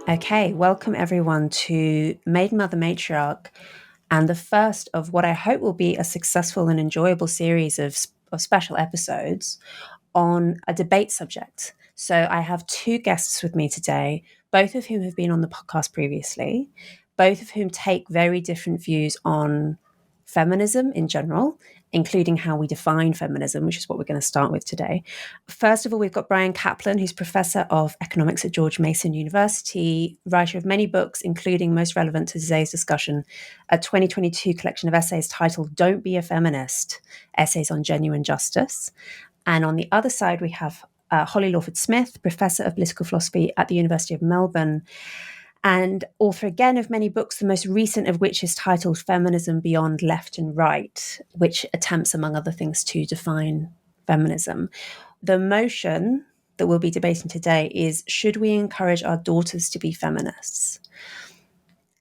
Okay, welcome everyone to Maiden, Matriarch, and the first of what I hope will be a successful and enjoyable series of special episodes on a debate subject. So I have two guests with me today, both of whom have been on the podcast previously, both of whom take very different views on feminism in general, including how we define feminism, which is what we're going to start with today. First of all, we've got Bryan Caplan, who's Professor of Economics at George Mason University, writer of many books, including, most relevant to today's discussion, a 2022 collection of essays titled Don't Be a Feminist, Essays on Genuine Justice. And on the other side, we have Holly Lawford-Smith, Professor of Political Philosophy at the University of Melbourne, and author again of many books, the most recent of which is titled Feminism Beyond Left and Right, which attempts, among other things, to define feminism. The motion that we'll be debating today is, should we encourage our daughters to be feminists?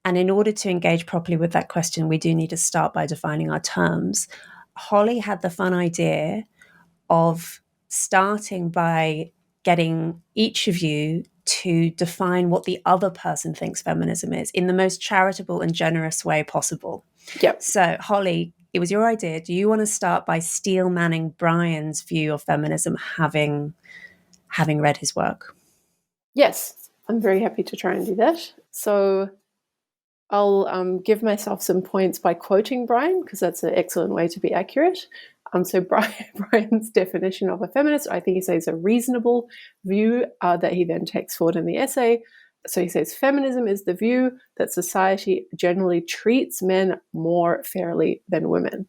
And in order to engage properly with that question, we do need to start by defining our terms. Holly had the fun idea of starting by getting each of you to define what the other person thinks feminism is in the most charitable and generous way possible. Yep. So, Holly, it was your idea. Do you want to start by steel manning Bryan's view of feminism, having read his work? Yes, I'm very happy to try and do that. So I'll give myself some points by quoting Bryan, because that's an excellent way to be accurate. So Bryan's definition of a feminist, I think he says a reasonable view that he then takes forward in the essay. So he says feminism is the view that society generally treats men more fairly than women.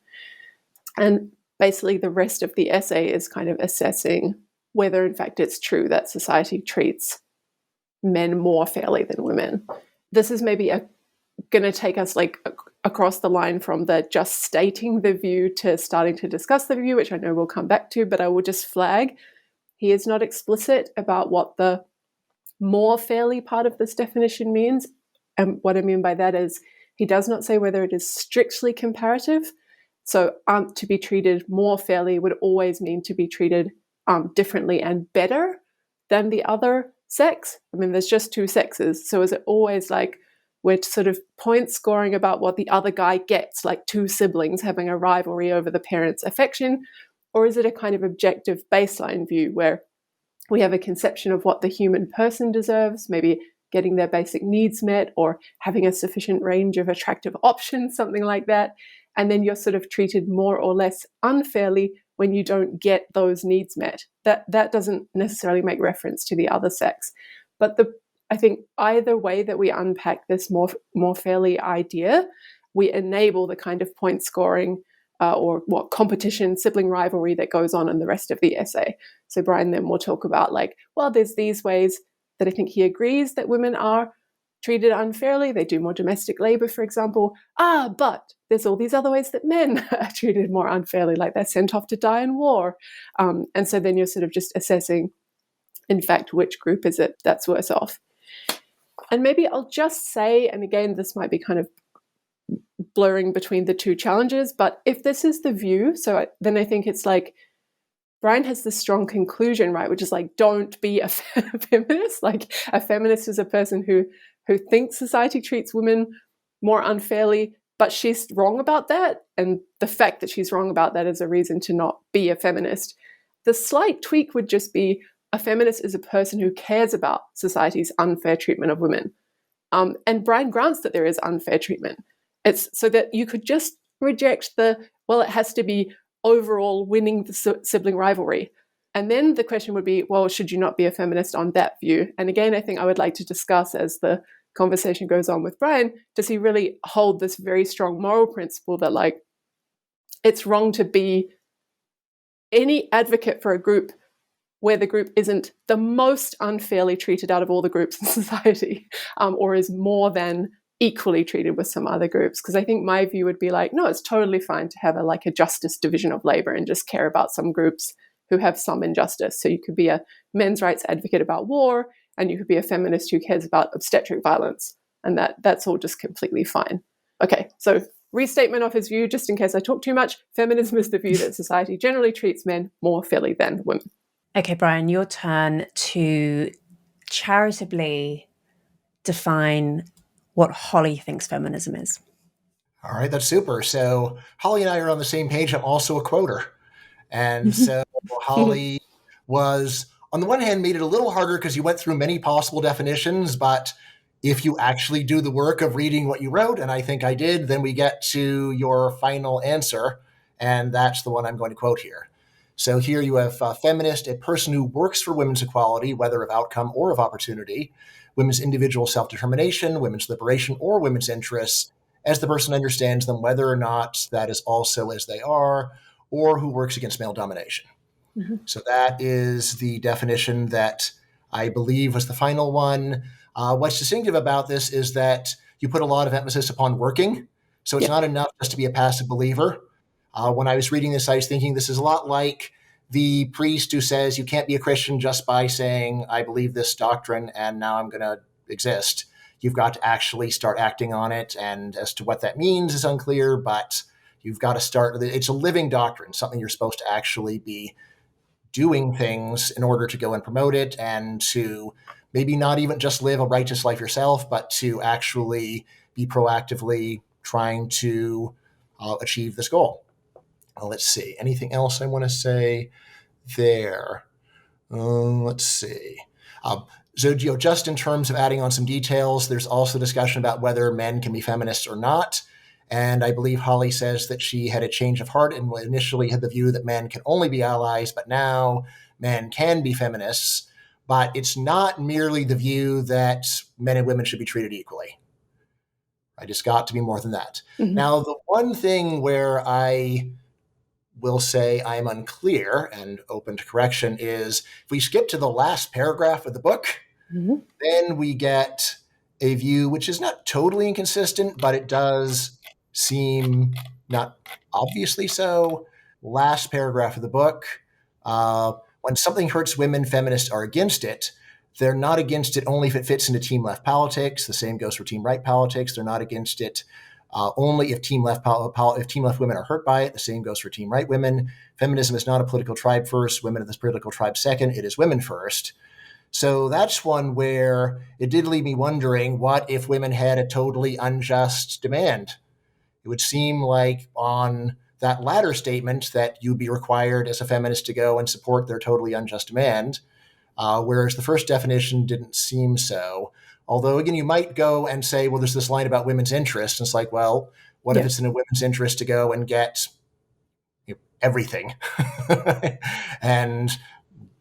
And basically the rest of the essay is kind of assessing whether in fact it's true that society treats men more fairly than women. This is maybe going to take us across the line from the just stating the view to starting to discuss the view, which I know we'll come back to, but I will just flag he is not explicit about what the more fairly part of this definition means. And what I mean by that is he does not say whether it is strictly comparative. So to be treated more fairly would always mean to be treated differently and better than the other sex. I mean, there's just two sexes. So is it always like we're sort of point scoring about what the other guy gets, like two siblings having a rivalry over the parent's affection? Or is it a kind of objective baseline view where we have a conception of what the human person deserves, maybe getting their basic needs met or having a sufficient range of attractive options, something like that. And then you're sort of treated more or less unfairly when you don't get those needs met. That doesn't necessarily make reference to the other sex. But I think either way that we unpack this more fairly idea, we enable the kind of point scoring or what competition, sibling rivalry that goes on in the rest of the essay. So Bryan then will talk about there's these ways that I think he agrees that women are treated unfairly. They do more domestic labor, for example. But there's all these other ways that men are treated more unfairly, like they're sent off to die in war. And so then you're sort of just assessing, in fact, which group is it that's worse off. And maybe I'll just say, and again, this might be kind of blurring between the two challenges, but if this is the view, then I think it's like Bryan has this strong conclusion, right, which is don't be a feminist. Like a feminist is a person who thinks society treats women more unfairly, but she's wrong about that. And the fact that she's wrong about that is a reason to not be a feminist. The slight tweak would just be a feminist is a person who cares about society's unfair treatment of women. And Bryan grants that there is unfair treatment. It's so that you could just reject it has to be overall winning the sibling rivalry. And then the question would be, well, should you not be a feminist on that view? And again, I think I would like to discuss as the conversation goes on with Bryan, does he really hold this very strong moral principle that it's wrong to be any advocate for a group where the group isn't the most unfairly treated out of all the groups in society, or is more than equally treated with some other groups? Because I think my view would be no, it's totally fine to have a justice division of labor and just care about some groups who have some injustice. So you could be a men's rights advocate about war, and you could be a feminist who cares about obstetric violence, and that's all just completely fine. Okay, so restatement of his view, just in case I talk too much. Feminism is the view that society generally treats men more fairly than women. Okay, Bryan, your turn to charitably define what Holly thinks feminism is. All right, that's super. So Holly and I are on the same page. I'm also a quoter. And so Holly was, on the one hand, made it a little harder because you went through many possible definitions, but if you actually do the work of reading what you wrote, and I think I did, then we get to your final answer, and that's the one I'm going to quote here. So here you have a feminist, a person who works for women's equality, whether of outcome or of opportunity, women's individual self-determination, women's liberation, or women's interests, as the person understands them, whether or not that is also as they are, or who works against male domination. Mm-hmm. So that is the definition that I believe was the final one. What's distinctive about this is that you put a lot of emphasis upon working. So it's not enough just to be a passive believer. When I was reading this, I was thinking this is a lot like the priest who says you can't be a Christian just by saying, I believe this doctrine and now I'm going to exist. You've got to actually start acting on it. And as to what that means is unclear, but you've got to start. It's a living doctrine, something you're supposed to actually be doing things in order to go and promote it, and to maybe not even just live a righteous life yourself, but to actually be proactively trying to achieve this goal. Let's see. Anything else I want to say there? Let's see. So, just in terms of adding on some details, there's also discussion about whether men can be feminists or not. And I believe Holly says that she had a change of heart and initially had the view that men can only be allies, but now men can be feminists. But it's not merely the view that men and women should be treated equally. I just got to be more than that. Mm-hmm. Now, the one thing where I will say I'm unclear and open to correction is if we skip to the last paragraph of the book, mm-hmm. then we get a view which is not totally inconsistent, but it does seem not obviously so. Last paragraph of the book, when something hurts women, feminists are against it. They're not against it only if it fits into team left politics. The same goes for team right politics. They're not against it only if team left women are hurt by it. The same goes for team right women. Feminism is not a political tribe first, women of this political tribe second. It is women first. So that's one where it did leave me wondering, what if women had a totally unjust demand? It would seem like on that latter statement that you'd be required as a feminist to go and support their totally unjust demand, whereas the first definition didn't seem so. Although, again, you might go and say, well, there's this line about women's interests. And it's like, well, what if it's in a women's interest to go and get everything and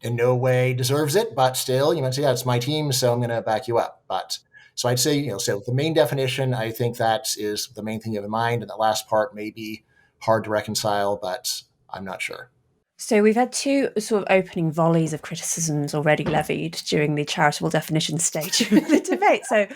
in no way deserves it, but still, you might say, yeah, it's my team, so I'm going to back you up. But so I'd say, so the main definition, I think that is the main thing you have in mind. And the last part may be hard to reconcile, but I'm not sure. So we've had two sort of opening volleys of criticisms already levied during the charitable definition stage of the debate. So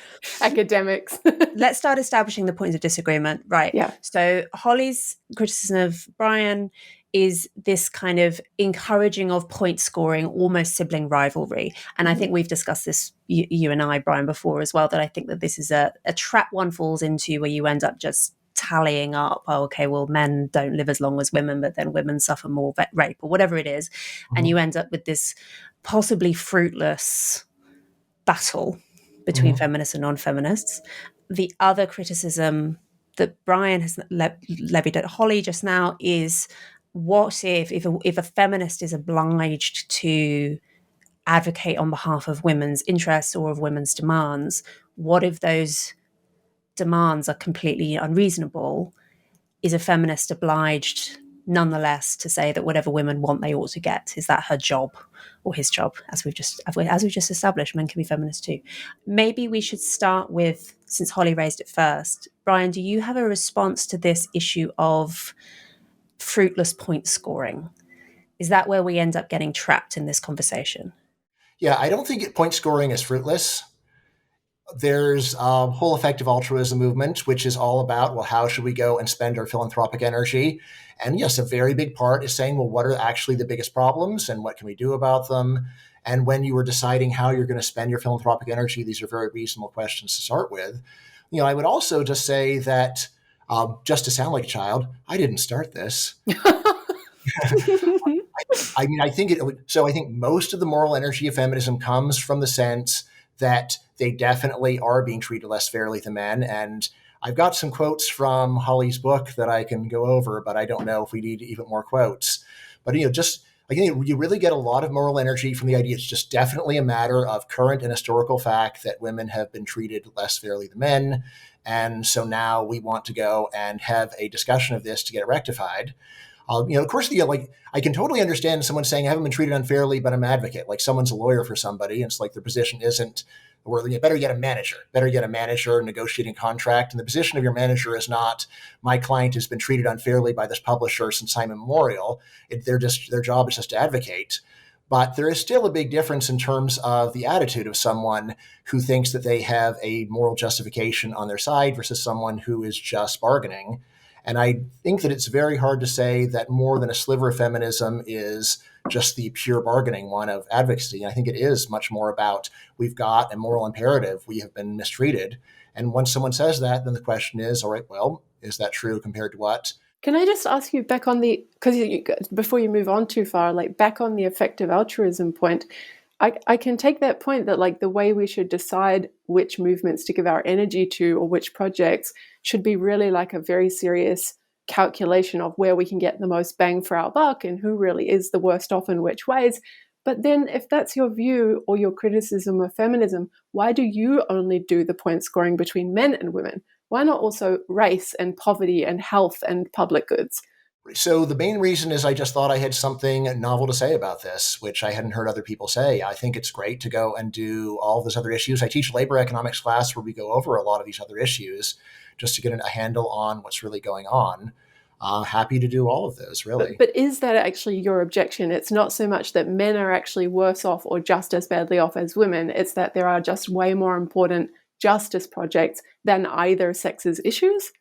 academics. Let's start establishing the points of disagreement. Right. Yeah. So Holly's criticism of Bryan is this kind of encouraging of point scoring, almost sibling rivalry. And I think we've discussed this, you and I, Bryan, before as well, that I think that this is a trap one falls into where you end up just tallying up, oh, okay, well, men don't live as long as women, but then women suffer more rape or whatever it is. Mm-hmm. And you end up with this possibly fruitless battle between feminists and non-feminists. The other criticism that Bryan has levied at Holly just now is, what if a feminist is obliged to advocate on behalf of women's interests or of women's demands? What if those demands are completely unreasonable? Is a feminist obliged nonetheless to say that whatever women want they ought to get? Is that her job or his job? As we've just established, men can be feminists too. Maybe we should start with, since Holly raised it first, Bryan, do you have a response to this issue of fruitless point scoring? Is that where we end up getting trapped in this conversation? Yeah, I don't think point scoring is fruitless. There's a whole effective altruism movement, which is all about, well, how should we go and spend our philanthropic energy? And yes, a very big part is saying, well, what are actually the biggest problems and what can we do about them? And when you are deciding how you're going to spend your philanthropic energy, these are very reasonable questions to start with. I would also just say that, just to sound like a child, I didn't start this. I think most of the moral energy of feminism comes from the sense that they definitely are being treated less fairly than men. And I've got some quotes from Holly's book that I can go over, but I don't know if we need even more quotes. But, just I think you really get a lot of moral energy from the idea it's just definitely a matter of current and historical fact that women have been treated less fairly than men. And so now we want to go and have a discussion of this to get it rectified. Of course, I can totally understand someone saying I haven't been treated unfairly, but I'm an advocate. Like someone's a lawyer for somebody, and it's like their position isn't, or better get a manager negotiating contract. And the position of your manager is not, my client has been treated unfairly by this publisher since time immemorial. Their job is just to advocate. But there is still a big difference in terms of the attitude of someone who thinks that they have a moral justification on their side versus someone who is just bargaining. And I think that it's very hard to say that more than a sliver of feminism is just the pure bargaining one of advocacy. And I think it is much more about, we've got a moral imperative, we have been mistreated. And once someone says that, then the question is, all right, well, is that true compared to what? Can I just ask you back on because before you move on too far, back on the effective altruism point, I can take that point that the way we should decide which movements to give our energy to or which projects should be really a very serious calculation of where we can get the most bang for our buck and who really is the worst off in which ways. But then if that's your view or your criticism of feminism, why do you only do the point scoring between men and women? Why not also race and poverty and health and public goods? So the main reason is I just thought I had something novel to say about this, which I hadn't heard other people say. I think it's great to go and do all those other issues. I teach labor economics class where we go over a lot of these other issues just to get a handle on what's really going on. Happy to do all of those, really. But is that actually your objection? It's not so much that men are actually worse off or just as badly off as women. It's that there are just way more important justice projects than either sex's issues?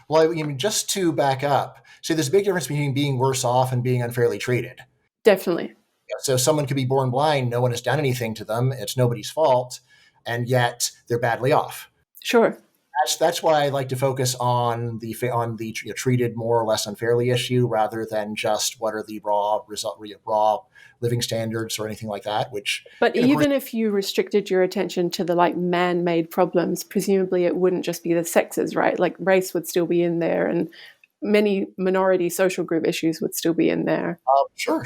Well, just to back up, so there's a big difference between being worse off and being unfairly treated. Definitely. So someone could be born blind, no one has done anything to them, it's nobody's fault, and yet they're badly off. Sure. That's why I like to focus on the treated more or less unfairly issue rather than just what are the raw living standards or anything like that. But even if you restricted your attention to the man-made problems, presumably it wouldn't just be the sexes, right? Race would still be in there, and many minority social group issues would still be in there. Sure.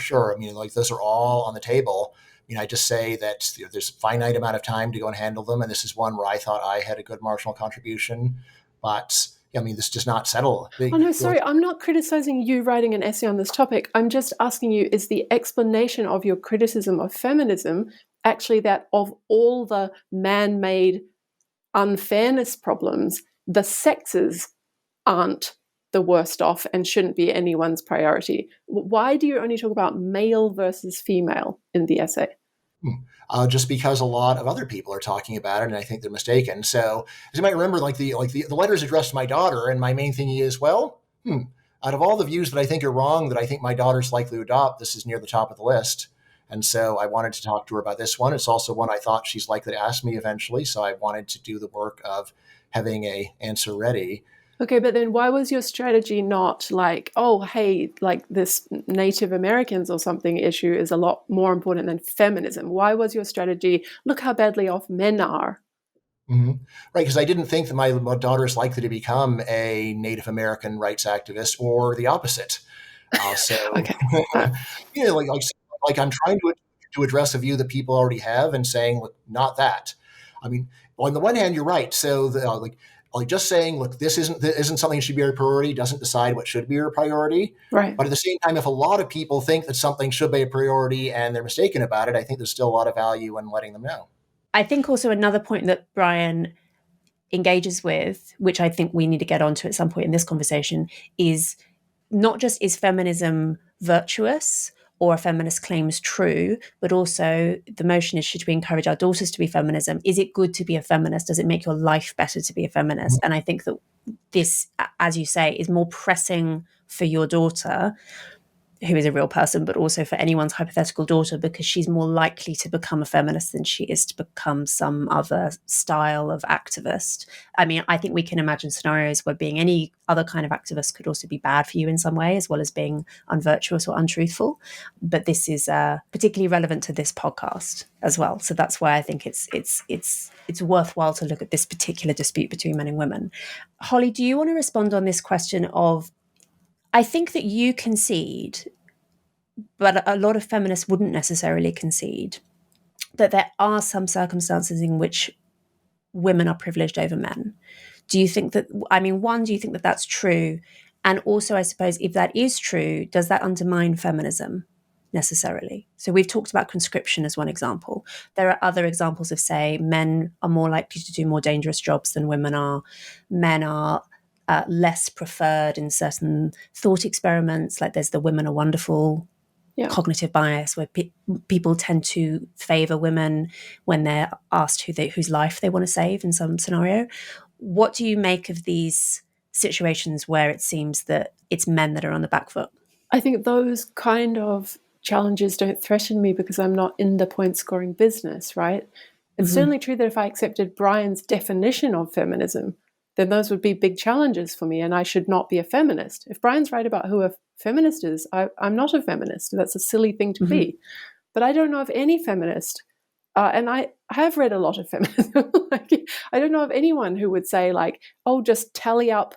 Those are all on the table. I just say that there's a finite amount of time to go and handle them. And this is one where I thought I had a good marginal contribution. But this does not settle. Oh, no, sorry. I'm not criticizing you writing an essay on this topic. I'm just asking you, is the explanation of your criticism of feminism actually that of all the man-made unfairness problems, the sexes aren't the worst off and shouldn't be anyone's priority? Why do you only talk about male versus female in the essay? Just because a lot of other people are talking about it, and I think they're mistaken. So, as you might remember, the letters addressed to my daughter, and my main thing is, out of all the views that I think are wrong, that I think my daughter's likely to adopt, this is near the top of the list. And so I wanted to talk to her about this one. It's also one I thought she's likely to ask me eventually. So I wanted to do the work of having an answer ready. Okay, but then why was your strategy not this Native Americans or something issue is a lot more important than feminism? Why was your strategy, look how badly off men are? Mm-hmm. Right, because I didn't think that my daughter is likely to become a Native American rights activist or the opposite. Okay. I'm trying to address a view that people already have and saying, look, not that. On the one hand, you're right. So just saying, look, this isn't something that should be our priority doesn't decide what should be our priority. Right. But at the same time, if a lot of people think that something should be a priority and they're mistaken about it, I think there's still a lot of value in letting them know. I think also another point that Bryan engages with, which I think we need to get onto at some point in this conversation, is not just is feminism virtuous or a feminist claims true, but also the motion is, should we encourage our daughters to be feminism? Is it good to be a feminist? Does it make your life better to be a feminist? And I think that this, as you say, is more pressing for your daughter, who is a real person, but also for anyone's hypothetical daughter, because she's more likely to become a feminist than she is to become some other style of activist. I mean, I think we can imagine scenarios where being any other kind of activist could also be bad for you in some way, as well as being unvirtuous or untruthful. But this is particularly relevant to this podcast as well. So that's why I think it's worthwhile to look at this particular dispute between men and women. Holly, do you want to respond on this question of, I think that you concede, but a lot of feminists wouldn't necessarily concede, that there are some circumstances in which women are privileged over men. Do you think that, I mean, one, do you think that that's true? And also, I suppose, if that is true, does that undermine feminism necessarily? So we've talked about conscription as one example. There are other examples of, say, men are more likely to do more dangerous jobs than women are. Men are less preferred in certain thought experiments, like there's the women are wonderful cognitive bias, where people tend to favor women when they're asked whose life they want to save in some scenario. What do you make of these situations where it seems that it's men that are on the back foot? I think those kind of challenges don't threaten me because I'm not in the point scoring business, right? It's certainly true that if I accepted Bryan's definition of feminism, then those would be big challenges for me, and I should not be a feminist. If Bryan's right about who a feminist is, I'm not a feminist. That's a silly thing to be. But I don't know of any feminist, and I have read a lot of feminism. I don't know of anyone who would say, like, oh, just tally up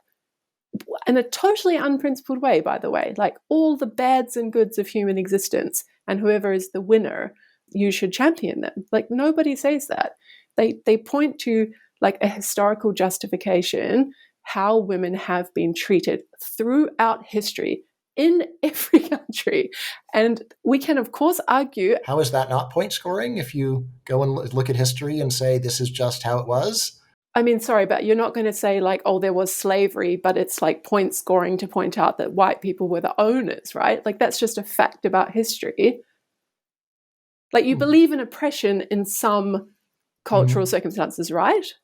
in a totally unprincipled way, by the way, like all the bads and goods of human existence, and whoever is the winner, you should champion them. Like, nobody says that. They point to like a historical justification, how women have been treated throughout history in every country. And we can, of course, argue. How is that not point scoring if you go and look at history and say this is just how it was? I mean, sorry, but you're not going to say like, oh, there was slavery, but it's like point scoring to point out that white people were the owners, right? Like, that's just a fact about history. Like, you believe in oppression in some cultural circumstances, right?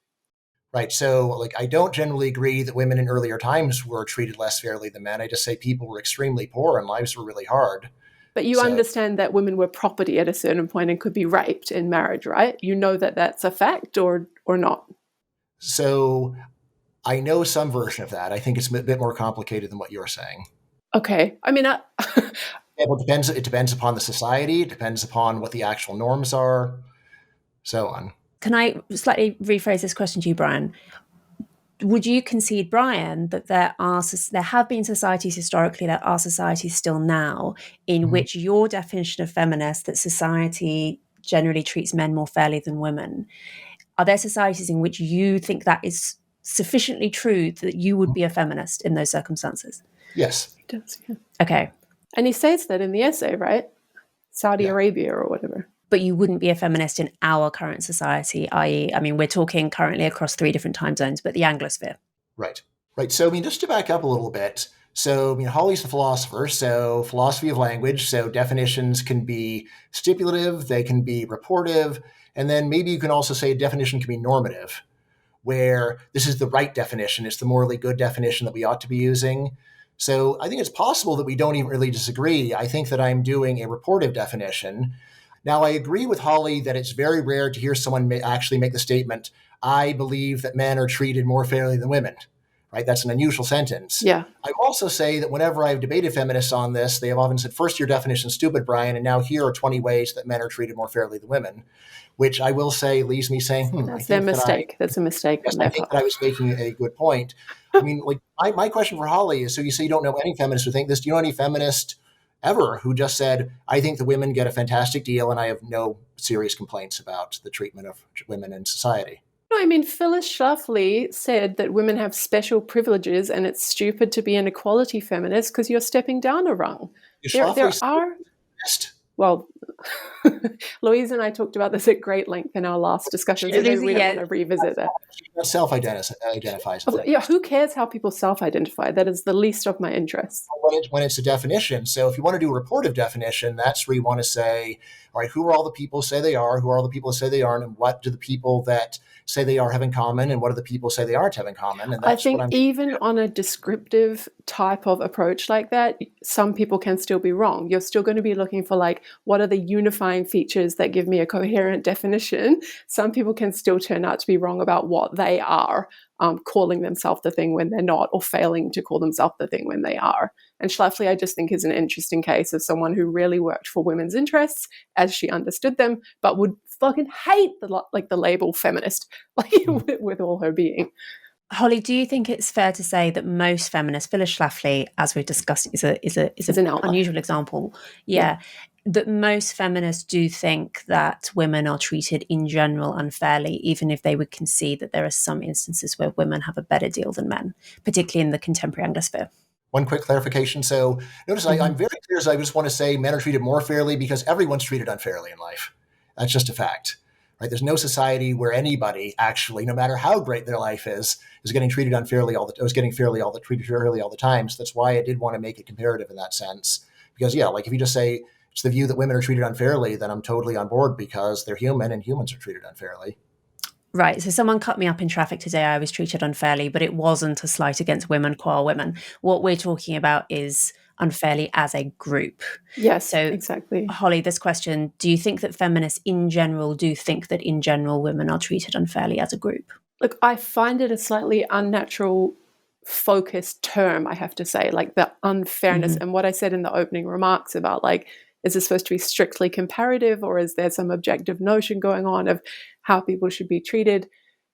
Right. So, like, I don't generally agree that women in earlier times were treated less fairly than men. I just say people were extremely poor and lives were really hard. But you understand that women were property at a certain point and could be raped in marriage, right? You know that that's a fact or not? So I know some version of that. I think it's a bit more complicated than what you're saying. Okay. I mean, it depends upon the society. It depends upon what the actual norms are, so on. Can I slightly rephrase this question to you, Bryan? Would you concede, Bryan, that there have been societies historically, there are societies still now, in which your definition of feminist, that society generally treats men more fairly than women, are there societies in which you think that is sufficiently true that you would be a feminist in those circumstances? Yes. He does, yeah. Okay. And he says that in the essay, right? Saudi Arabia or whatever. But you wouldn't be a feminist in our current society, i.e., I mean, we're talking currently across 3 different time zones, but the Anglosphere. Right. So, I mean, just to back up a little bit. So, I mean, Holly's the philosopher, so philosophy of language. So definitions can be stipulative, they can be reportive, and then maybe you can also say a definition can be normative, where this is the right definition. It's the morally good definition that we ought to be using. So I think it's possible that we don't even really disagree. I think that I'm doing a reportive definition. Now, I agree with Holly that it's very rare to hear someone actually make the statement, I believe that men are treated more fairly than women, right? That's an unusual sentence. Yeah. I also say that whenever I've debated feminists on this, they have often said, first, your definition is stupid, Bryan, and now here are 20 ways that men are treated more fairly than women, which I will say leaves me saying, that's their mistake. That's a mistake. Yes, I think that I was making a good point. I mean, like, my question for Holly is, so you say you don't know any feminists who think this. Do you know any feminist ever who just said, I think the women get a fantastic deal and I have no serious complaints about the treatment of women in society? No, I mean, Phyllis Schlafly said that women have special privileges and it's stupid to be an equality feminist because you're stepping down a rung. There are... Well, Louise and I talked about this at great length in our last discussion, so maybe we don't want to revisit that. Self-identifies. Yeah, who cares how people self-identify? That is the least of my interests. When it's a definition. So if you want to do a reportive definition, that's where you want to say, all right, who are all the people say they are, who are all the people that say they aren't, and what do the people that say they are have in common, and what do the people say they aren't have in common? And that's I think even on a descriptive type of approach like that, some people can still be wrong. You're still going to be looking for like, what are the unifying features that give me a coherent definition? Some people can still turn out to be wrong about what they are, calling themselves the thing when they're not, or failing to call themselves the thing when they are. And Schlafly, I just think, is an interesting case of someone who really worked for women's interests as she understood them, but would fucking hate the label feminist, with all her being. Holly, do you think it's fair to say that most feminists, Phyllis Schlafly, as we've discussed, is an unusual example? Yeah. That most feminists do think that women are treated in general unfairly, even if they would concede that there are some instances where women have a better deal than men, particularly in the contemporary Anglosphere. One quick clarification. So notice I'm very clear, as I just want to say men are treated more fairly because everyone's treated unfairly in life. That's just a fact, right? There's no society where anybody actually, no matter how great their life is getting treated unfairly treated fairly all the time. So that's why I did want to make it comparative in that sense. Because like if you just say it's the view that women are treated unfairly, then I'm totally on board because they're human and humans are treated unfairly. Right. So someone cut me up in traffic today. I was treated unfairly, but it wasn't a slight against women, qua women. What we're talking about is unfairly as a group. Yes, so exactly. Holly, this question, do you think that feminists in general do think that in general women are treated unfairly as a group? Look, I find it a slightly unnatural focused term, I have to say, like the unfairness. And what I said in the opening remarks about like, is this supposed to be strictly comparative, or is there some objective notion going on of how people should be treated?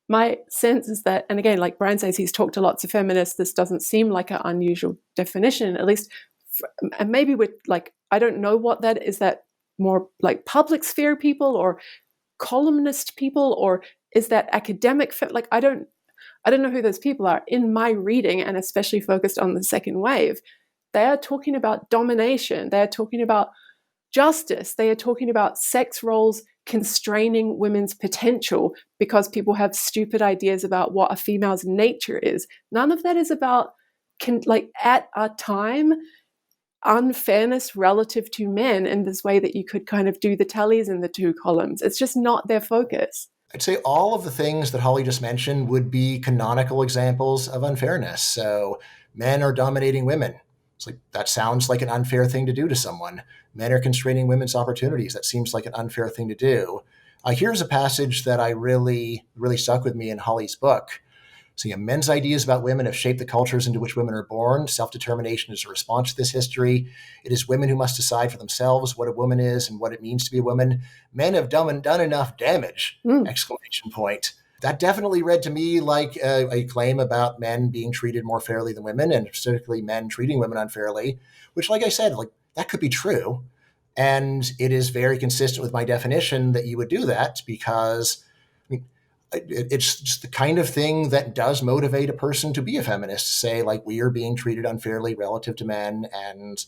My sense is that, and again, like Bryan says, he's talked to lots of feminists, this doesn't seem like an unusual definition, at least, and maybe with like, I don't know what that is, that more like public sphere people or columnist people, or is that academic? Like, I don't know who those people are. In my reading, and especially focused on the second wave, they are talking about domination. They are talking about justice. They are talking about sex roles constraining women's potential because people have stupid ideas about what a female's nature is. None of that is about, at a time, unfairness relative to men in this way that you could kind of do the tallies in the two columns. It's just not their focus. I'd say all of the things that Holly just mentioned would be canonical examples of unfairness. So men are dominating women. It's like, that sounds like an unfair thing to do to someone. Men are constraining women's opportunities. That seems like an unfair thing to do. Here's a passage that I really stuck with me in Holly's book. So men's ideas about women have shaped the cultures into which women are born. Self-determination is a response to this history. It is women who must decide for themselves what a woman is and what it means to be a woman. Men have done enough damage, ! That definitely read to me like a claim about men being treated more fairly than women, and specifically men treating women unfairly, which, like I said, like that could be true. And it is very consistent with my definition that you would do that because it's just the kind of thing that does motivate a person to be a feminist, to say, like, we are being treated unfairly relative to men, and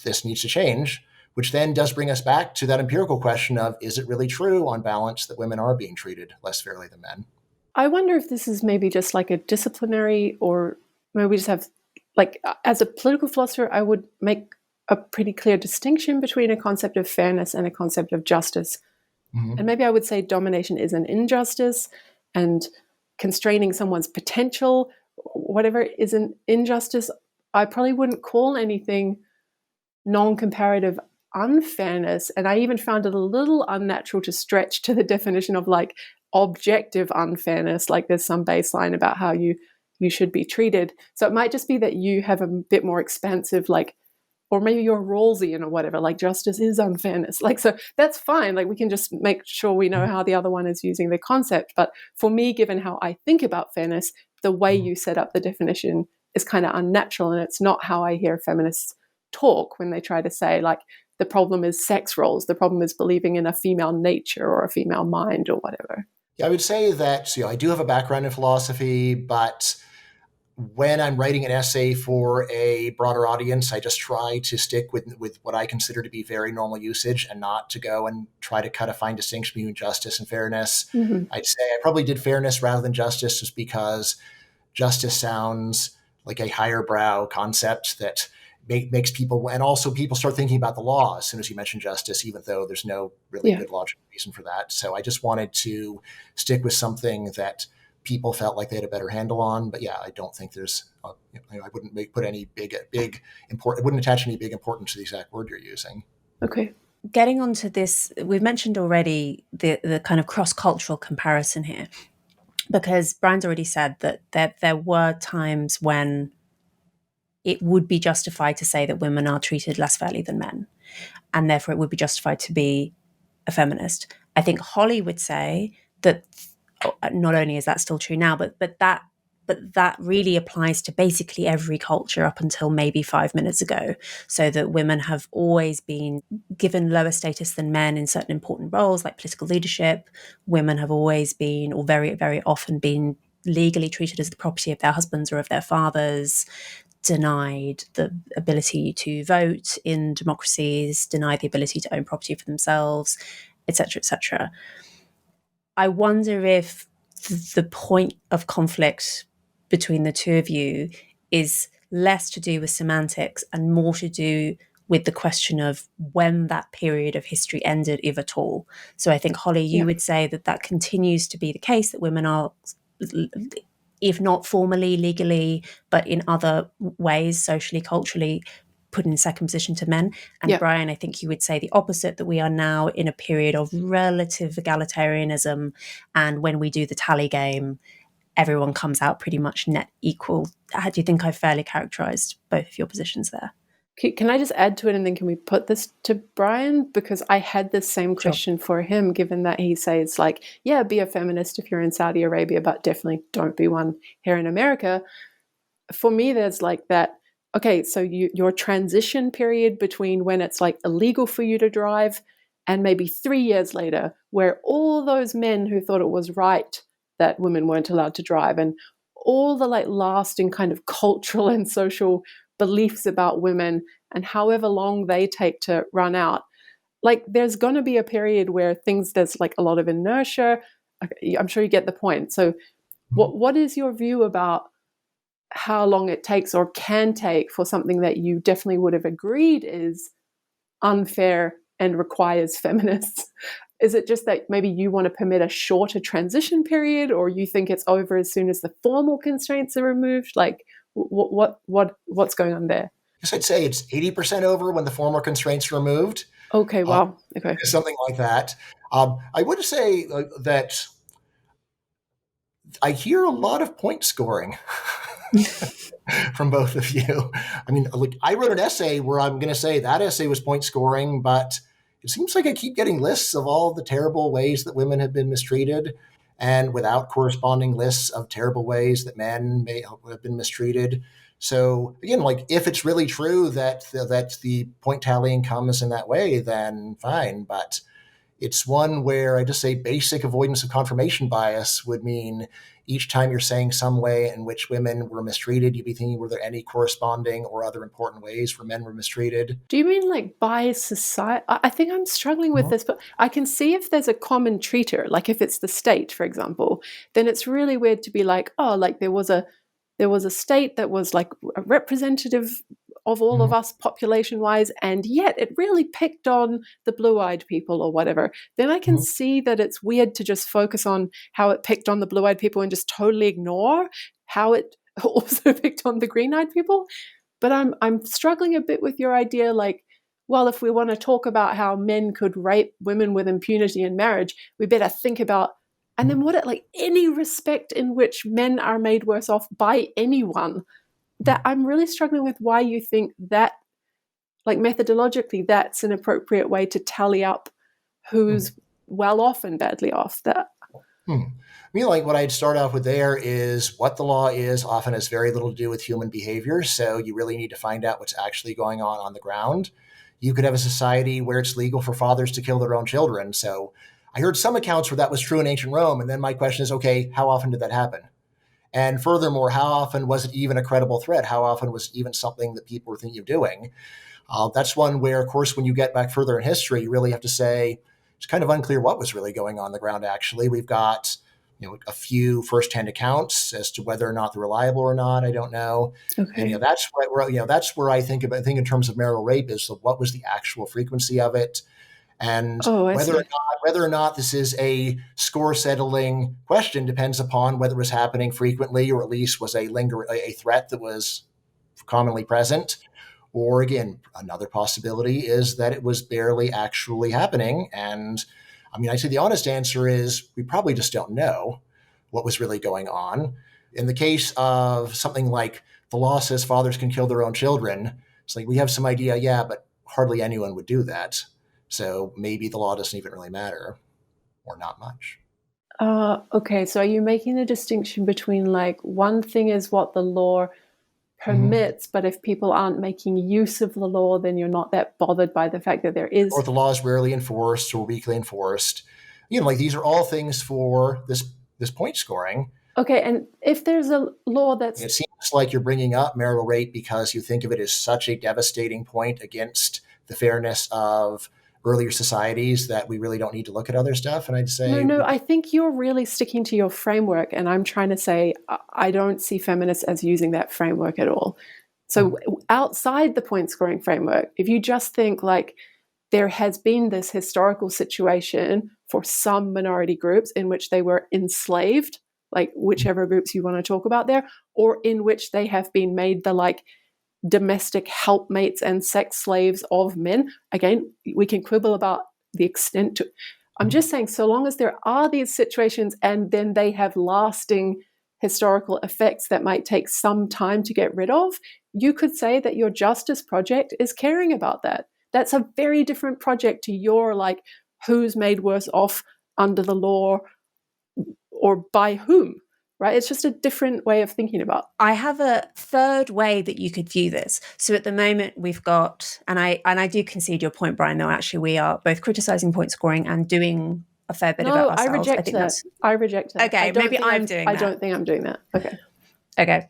this needs to change, which then does bring us back to that empirical question of, is it really true on balance that women are being treated less fairly than men? I wonder if this is maybe just like a disciplinary, or maybe we just have, like, as a political philosopher, I would make a pretty clear distinction between a concept of fairness and a concept of justice. And maybe I would say domination is an injustice, and constraining someone's potential, whatever, is an injustice. I probably wouldn't call anything non-comparative unfairness. And I even found it a little unnatural to stretch to the definition of like objective unfairness, like there's some baseline about how you should be treated. So it might just be that you have a bit more expansive, like, or maybe you're Rawlsian or whatever, like justice is unfairness. Like, so that's fine. Like, we can just make sure we know how the other one is using the concept. But for me, given how I think about fairness, the way you set up the definition is kind of unnatural. And it's not how I hear feminists talk when they try to say, like, the problem is sex roles. The problem is believing in a female nature or a female mind or whatever. Yeah, I would say that, I do have a background in philosophy, but when I'm writing an essay for a broader audience, I just try to stick with what I consider to be very normal usage and not to go and try to cut a fine distinction between justice and fairness. Mm-hmm. I'd say I probably did fairness rather than justice just because justice sounds like a higher brow concept that makes people, and also people start thinking about the law as soon as you mention justice, even though there's no really good logical reason for that. So I just wanted to stick with something that people felt like they had a better handle on. But yeah, I don't think there's, I wouldn't put any big important, I wouldn't attach any big importance to the exact word you're using. Okay. Getting onto this, we've mentioned already the kind of cross-cultural comparison here, because Brian's already said that there were times when it would be justified to say that women are treated less fairly than men, and therefore it would be justified to be a feminist. I think Holly would say that not only is that still true now, but that really applies to basically every culture up until maybe 5 minutes ago. So that women have always been given lower status than men in certain important roles like political leadership. Women have always been, or very, very often been, legally treated as the property of their husbands or of their fathers, denied the ability to vote in democracies, denied the ability to own property for themselves, etc., etc. I wonder if the point of conflict between the two of you is less to do with semantics and more to do with the question of when that period of history ended, if at all. So I think, Holly, you would say that continues to be the case, that women are, if not formally, legally, but in other ways, socially, culturally, put in second position to men. And Bryan, I think you would say the opposite, that we are now in a period of relative egalitarianism, and when we do the tally game, everyone comes out pretty much net equal. How do you think I've fairly characterized both of your positions there? Can I just add to it, and then can we put this to Bryan? Because I had the same question for him, given that he says, like, yeah, be a feminist if you're in Saudi Arabia, but definitely don't be one here in America. For me, there's like that, okay, so your transition period between when it's like illegal for you to drive and maybe 3 years later, where all those men who thought it was right that women weren't allowed to drive, and all the like lasting kind of cultural and social beliefs about women, and however long they take to run out, like there's going to be a period where there's like a lot of inertia. I'm sure you get the point. So what is your view about how long it takes or can take for something that you definitely would have agreed is unfair and requires feminists? Is it just that maybe you want to permit a shorter transition period, or you think it's over as soon as the formal constraints are removed? Like, what's going on there? I guess I'd say it's 80% over when the formal constraints are removed. Okay, wow. Okay. Something like that. I would say that I hear a lot of point scoring from both of you. I mean, like, I wrote an essay where I'm going to say that essay was point scoring, but it seems like I keep getting lists of all the terrible ways that women have been mistreated, and without corresponding lists of terrible ways that men may have been mistreated. So again, like, if it's really true that the point tallying comes in that way, then fine. But it's one where I just say basic avoidance of confirmation bias would mean each time you're saying some way in which women were mistreated, you'd be thinking, were there any corresponding or other important ways where men were mistreated? Do you mean like by society? I think I'm struggling with this, but I can see if there's a common treater, like if it's the state, for example, then it's really weird to be like, oh, like there was a state that was like a representative of all of us population-wise, and yet it really picked on the blue-eyed people or whatever. Then I can see that it's weird to just focus on how it picked on the blue-eyed people and just totally ignore how it also picked on the green-eyed people. But I'm struggling a bit with your idea, like, well, if we want to talk about how men could rape women with impunity in marriage, we better think about, and then what, like any respect in which men are made worse off by anyone. That I'm really struggling with why you think that, like methodologically, that's an appropriate way to tally up who's well off and badly off. That. I mean, like, what I'd start off with there is what the law is often has very little to do with human behavior. So you really need to find out what's actually going on the ground. You could have a society where it's legal for fathers to kill their own children. So I heard some accounts where that was true in ancient Rome. And then my question is, okay, how often did that happen? And furthermore, how often was it even a credible threat? How often was it even something that people were thinking of doing? That's one where, of course, when you get back further in history, you really have to say it's kind of unclear what was really going on the ground, actually. We've got a few firsthand accounts as to whether or not they're reliable or not. I don't know. Okay. And that's where I think in terms of marital rape is what was the actual frequency of it, and whether or not this is a score settling question depends upon whether it was happening frequently or at least was a threat that was commonly present. Or again, another possibility is that it was barely actually happening. And I mean, I'd say the honest answer is we probably just don't know what was really going on. In the case of something like the law says fathers can kill their own children, it's like we have some idea, yeah, but hardly anyone would do that. So maybe the law doesn't even really matter, or not much. Okay, so are you making a distinction between like one thing is what the law permits, but if people aren't making use of the law, then you're not that bothered by the fact that there is... Or the law is rarely enforced or weakly enforced. Like these are all things for this point scoring. Okay, and if there's a law that's... It seems like you're bringing up marital rape because you think of it as such a devastating point against the fairness of earlier societies that we really don't need to look at other stuff. And I'd say... No, I think you're really sticking to your framework. And I'm trying to say, I don't see feminists as using that framework at all. So outside the point scoring framework, if you just think like there has been this historical situation for some minority groups in which they were enslaved, like whichever groups you want to talk about there, or in which they have been made the like domestic helpmates and sex slaves of men. Again, we can quibble about the extent to... I'm just saying, so long as there are these situations and then they have lasting historical effects that might take some time to get rid of, you could say that your justice project is caring about that. That's a very different project to your like, who's made worse off under the law or by whom. Right? It's just a different way of thinking about it. I have a third way that you could view this. So at the moment we've got, and I do concede your point, Bryan, though actually we are both criticising point scoring and doing a fair bit about ourselves. I reject that. I reject that. Okay, maybe I'm doing that. I don't think I'm doing that. Okay.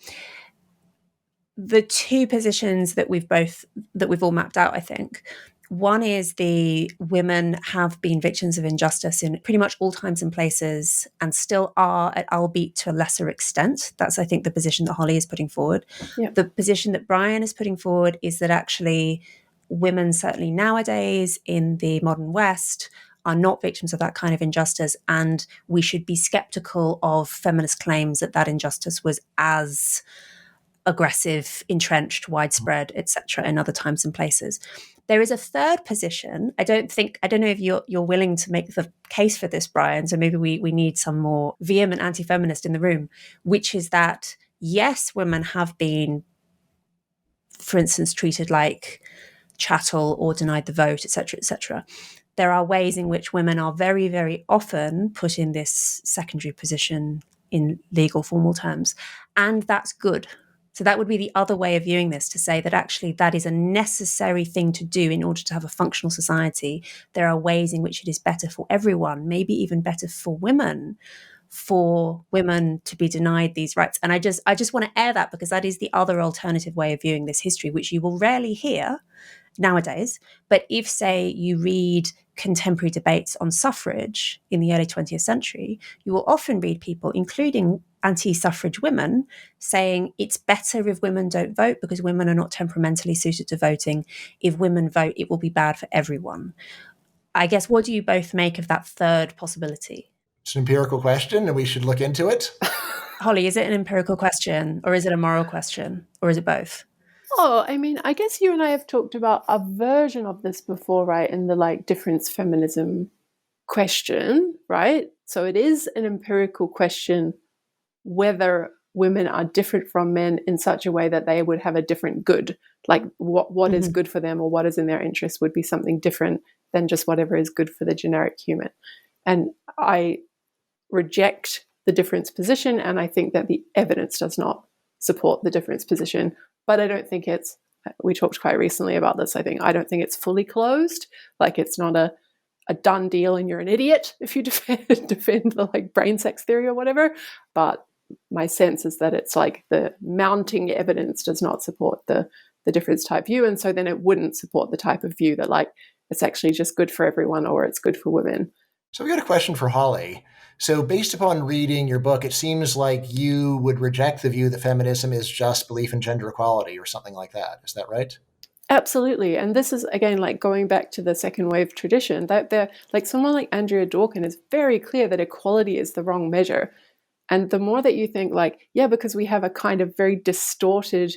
The two positions that we've all mapped out, I think. One is the women have been victims of injustice in pretty much all times and places and still are, albeit to a lesser extent. That's, I think, the position that Holly is putting forward. Yeah. The position that Bryan is putting forward is that actually women, certainly nowadays in the modern West, are not victims of that kind of injustice, and we should be skeptical of feminist claims that that injustice was as aggressive, entrenched, widespread, etc., in other times and places. There is a third position. I don't know if you're willing to make the case for this, Bryan, so maybe we need some more vehement anti-feminist in the room, which is that, yes, women have been, for instance, treated like chattel or denied the vote, etc., etc. There are ways in which women are very, very often put in this secondary position in legal formal terms, and that's good. So that would be the other way of viewing this, to say that actually that is a necessary thing to do in order to have a functional society. There are ways in which it is better for everyone, maybe even better for women to be denied these rights. And I just want to air that, because that is the other alternative way of viewing this history, which you will rarely hear nowadays. But if, say, you read contemporary debates on suffrage in the early 20th century, you will often read people, including anti-suffrage women, saying it's better if women don't vote because women are not temperamentally suited to voting. If women vote, it will be bad for everyone. I guess, what do you both make of that third possibility? It's an empirical question and we should look into it. Holly, is it an empirical question, or is it a moral question, or is it both? Oh, I mean, I guess you and I have talked about a version of this before, right? In the like difference feminism question, right? So it is an empirical question whether women are different from men in such a way that they would have a different good. Like what is good for them or what is in their interest would be something different than just whatever is good for the generic human. And I reject the difference position, and I think that the evidence does not support the difference position. But I don't think we talked quite recently about this, I don't think it's fully closed. Like it's not a done deal and you're an idiot if you defend the like brain sex theory or whatever. But my sense is that it's like the mounting evidence does not support the difference type view, and so then it wouldn't support the type of view that like it's actually just good for everyone or it's good for women. So we got a question for Holly. So based upon reading your book, it seems like you would reject the view that feminism is just belief in gender equality or something like that. Is that right? Absolutely. And this is, again, like going back to the second wave tradition, that they're like someone like Andrea Dworkin is very clear that equality is the wrong measure. And the more that you think like, yeah, because we have a kind of very distorted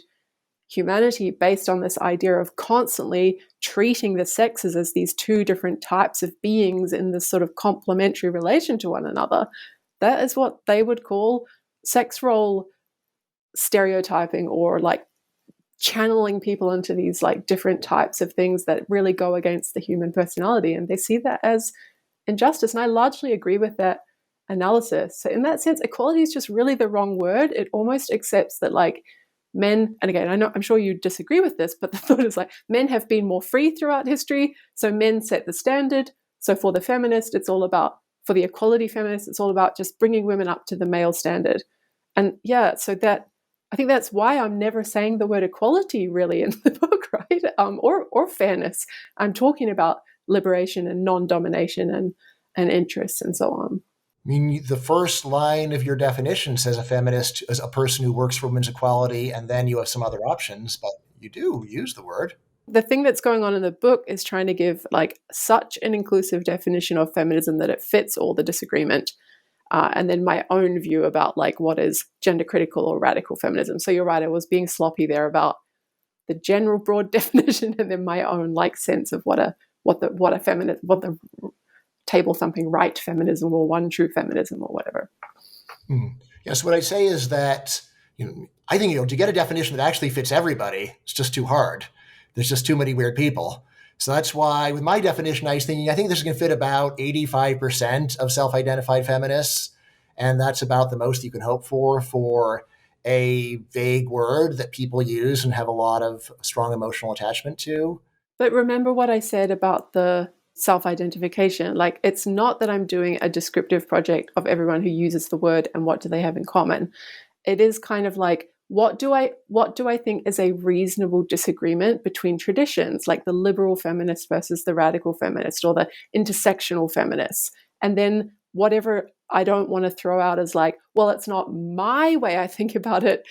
humanity based on this idea of constantly treating the sexes as these two different types of beings in this sort of complementary relation to one another, that is what they would call sex role stereotyping, or like channeling people into these like different types of things that really go against the human personality, and they see that as injustice. And I largely agree with that analysis. So in that sense, equality is just really the wrong word. It almost accepts that like men, and again, I'm sure you disagree with this, but the thought is like men have been more free throughout history, so men set the standard. So for the feminist, it's all about, for the equality feminist, it's all about just bringing women up to the male standard. And yeah, so that, I think that's why I'm never saying the word equality really in the book, right? Or fairness. I'm talking about liberation and non-domination and interests and so on. I mean, the first line of your definition says a feminist is a person who works for women's equality, and then you have some other options, but you do use the word. The thing that's going on in the book is trying to give like such an inclusive definition of feminism that it fits all the disagreement. And then my own view about like what is gender critical or radical feminism. So you're right, I was being sloppy there about the general broad definition, and then my own like sense of what the table thumping right feminism or one true feminism or whatever. Yes, what I say is that I think to get a definition that actually fits everybody, it's just too hard. There's just too many weird people. So that's why with my definition, I was thinking, I think this is going to fit about 85% of self-identified feminists. And that's about the most you can hope for a vague word that people use and have a lot of strong emotional attachment to. But remember what I said about the self-identification. Like, it's not that I'm doing a descriptive project of everyone who uses the word and what do they have in common. It is kind of like, what do I think is a reasonable disagreement between traditions, like the liberal feminist versus the radical feminist or the intersectional feminists? And then whatever I don't want to throw out as like, well, it's not my way I think about it,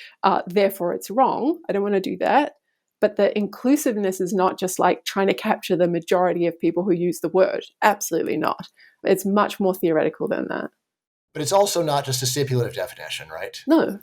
therefore it's wrong. I don't want to do that. But the inclusiveness is not just like trying to capture the majority of people who use the word. Absolutely not. It's much more theoretical than that. But it's also not just a stipulative definition, right? No.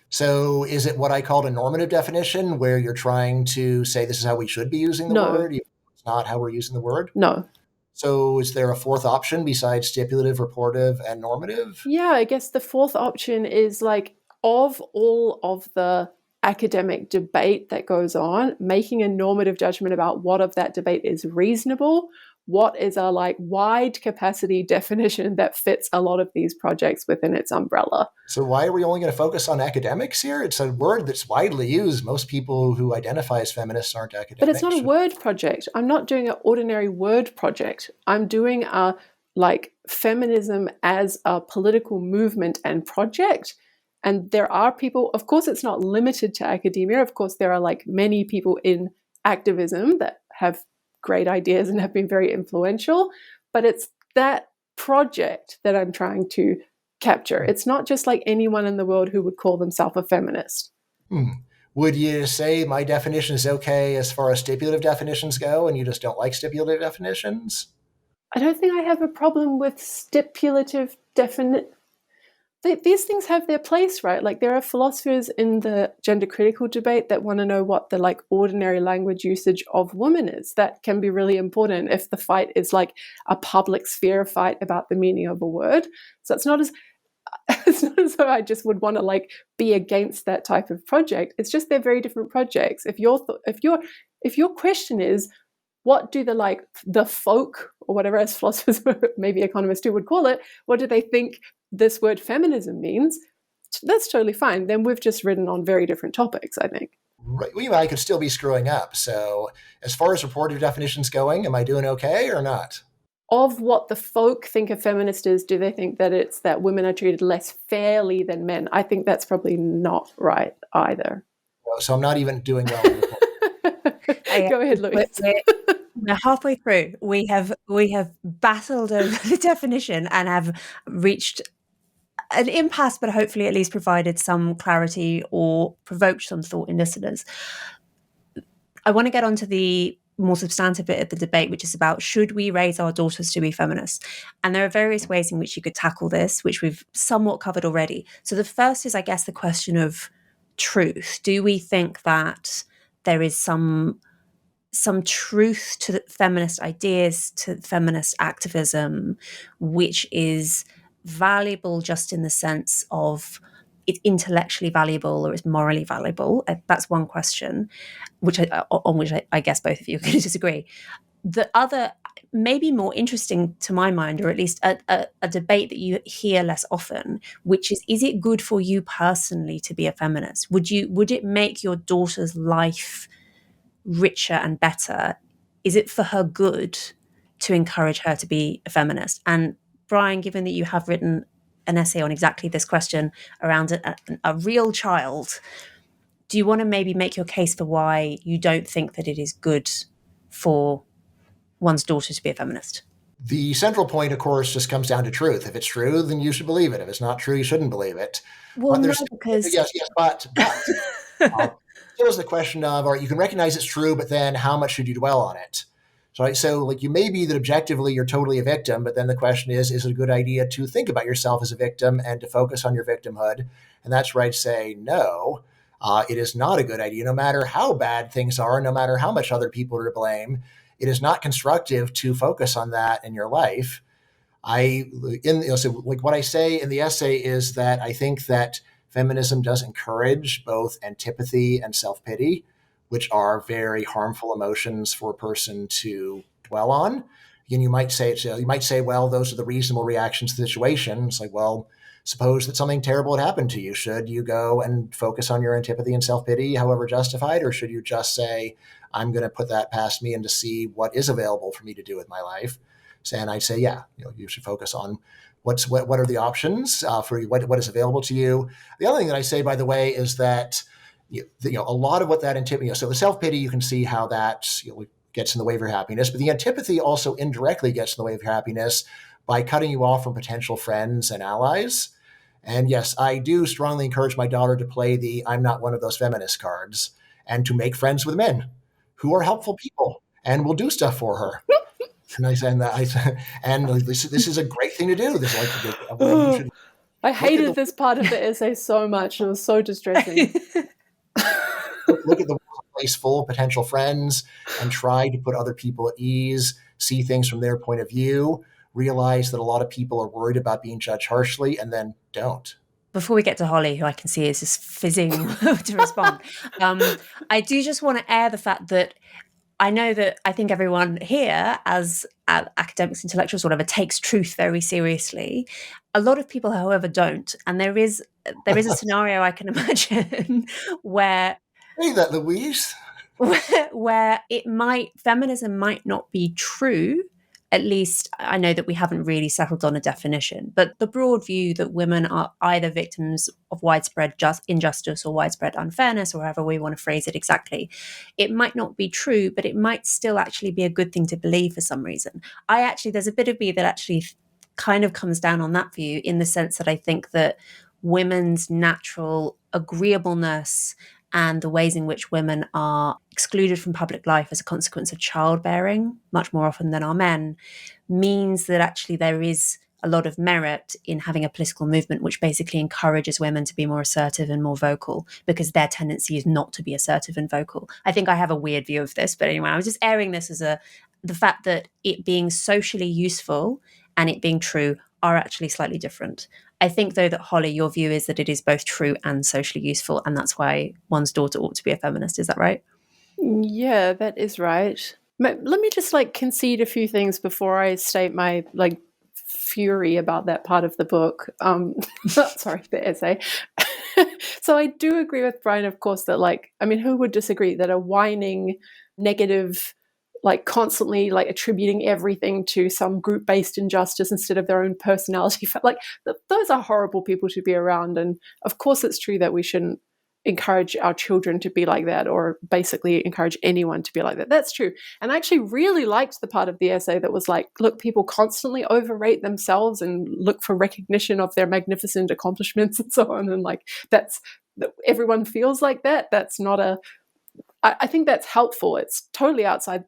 So is it what I called a normative definition, where you're trying to say this is how we should be using the word? It's not how we're using the word? No. So is there a fourth option besides stipulative, reportive, and normative? Yeah, I guess the fourth option is like, of all of the academic debate that goes on, making a normative judgment about what of that debate is reasonable, what is a like wide capacity definition that fits a lot of these projects within its umbrella. So why are we only going to focus on academics here? It's a word that's widely used. Most people who identify as feminists aren't academics. But it's not a word project. I'm not doing an ordinary word project. I'm doing a like feminism as a political movement and project. And there are people, of course, it's not limited to academia. Of course, there are like many people in activism that have great ideas and have been very influential. But it's that project that I'm trying to capture. It's not just like anyone in the world who would call themselves a feminist. Would you say my definition is okay as far as stipulative definitions go, and you just don't like stipulative definitions? I don't think I have a problem with stipulative these things have their place, right? Like, there are philosophers in the gender critical debate that want to know what the like ordinary language usage of women is. That can be really important if the fight is like a public sphere fight about the meaning of a word. So it's not as though I just would want to like be against that type of project. It's just they're very different projects. If your question is, what do the folk, or whatever as philosophers, maybe economists too would call it, what do they think this word feminism means? That's totally fine. Then we've just written on very different topics, I think. Right. Well, I could still be screwing up. So as far as reportive definitions going, am I doing okay or not? of what the folk think a feminist is, do they think that it's that women are treated less fairly than men? I think that's probably not right either. So I'm not even doing well in your Go ahead, Louise. We're halfway through. We have battled over the definition and have reached an impasse, but hopefully at least provided some clarity or provoked some thought in listeners. I want to get on to the more substantive bit of the debate, which is about, should we raise our daughters to be feminists? And there are various ways in which you could tackle this, which we've somewhat covered already. So the first is, I guess, the question of truth. Do we think that there is some truth to the feminist ideas, to feminist activism, which is valuable just in the sense of it's intellectually valuable or it's morally valuable? That's one question, on which I guess both of you are going to disagree. The other, maybe more interesting to my mind, or at least a debate that you hear less often, which is it good for you personally to be a feminist? Would it make your daughter's life richer and better? Is it for her good to encourage her to be a feminist? And Bryan, given that you have written an essay on exactly this question around a real child, do you want to maybe make your case for why you don't think that it is good for one's daughter to be a feminist? The central point, of course, just comes down to truth. If it's true, then you should believe it. If it's not true, you shouldn't believe it. Well, no, because yes, but still is the question of, all right, you can recognize it's true, but then how much should you dwell on it? So like, you may be that objectively you're totally a victim, but then the question is it a good idea to think about yourself as a victim and to focus on your victimhood? And that's where I'd say no. It is not a good idea, no matter how bad things are, no matter how much other people are to blame. It is not constructive to focus on that in your life. So what I say in the essay is that I think that feminism does encourage both antipathy and self-pity, which are very harmful emotions for a person to dwell on. Again, you might say, well, those are the reasonable reactions to the situation. It's like, well, suppose that something terrible had happened to you. Should you go and focus on your antipathy and self-pity, however justified, or should you just say, I'm going to put that past me and to see what is available for me to do with my life? And I'd say, yeah, you should focus on what are the options for what is available to you. The other thing that I say, by the way, is that a lot of what that antipathy, so the self-pity, you can see how that gets in the way of your happiness, but the antipathy also indirectly gets in the way of your happiness by cutting you off from potential friends and allies. And yes, I do strongly encourage my daughter to play the "I'm not one of those feminist" cards and to make friends with men who are helpful people and will do stuff for her. And I said, this is a great thing to do. I hated this part of the essay so much. It was so distressing. Look at the place full of potential friends and try to put other people at ease, see things from their point of view, realize that a lot of people are worried about being judged harshly, and then don't. Before we get to Holly, who I can see is just fizzing to respond, I do just want to air the fact that I know that I think everyone here, as academics, intellectuals, whatever, takes truth very seriously. A lot of people, however, don't. And there is a scenario I can imagine where Hey, that Louise. where feminism might not be true. At least I know that we haven't really settled on a definition, but the broad view that women are either victims of widespread injustice or widespread unfairness, or however we want to phrase it exactly, it might not be true, but it might still actually be a good thing to believe for some reason. There's a bit of me that actually kind of comes down on that view, in the sense that I think that women's natural agreeableness and the ways in which women are excluded from public life as a consequence of childbearing, much more often than our men, means that actually there is a lot of merit in having a political movement which basically encourages women to be more assertive and more vocal, because their tendency is not to be assertive and vocal. I think I have a weird view of this, but anyway, I was just airing this as the fact that it being socially useful and it being true are actually slightly different. I think, though, that Holly, your view is that it is both true and socially useful, and that's why one's daughter ought to be a feminist. Is that right? Yeah, that is right. Let me just concede a few things before I state my fury about that part of the book. Sorry, the essay. So I do agree with Bryan, of course, that who would disagree that a whining, negative, like constantly like attributing everything to some group-based injustice instead of their own personality. Like those are horrible people to be around. And of course it's true that we shouldn't encourage our children to be like that, or basically encourage anyone to be like that. That's true. And I actually really liked the part of the essay that was like, look, people constantly overrate themselves and look for recognition of their magnificent accomplishments and so on. And like everyone feels like that. That's not I think that's helpful. It's totally outside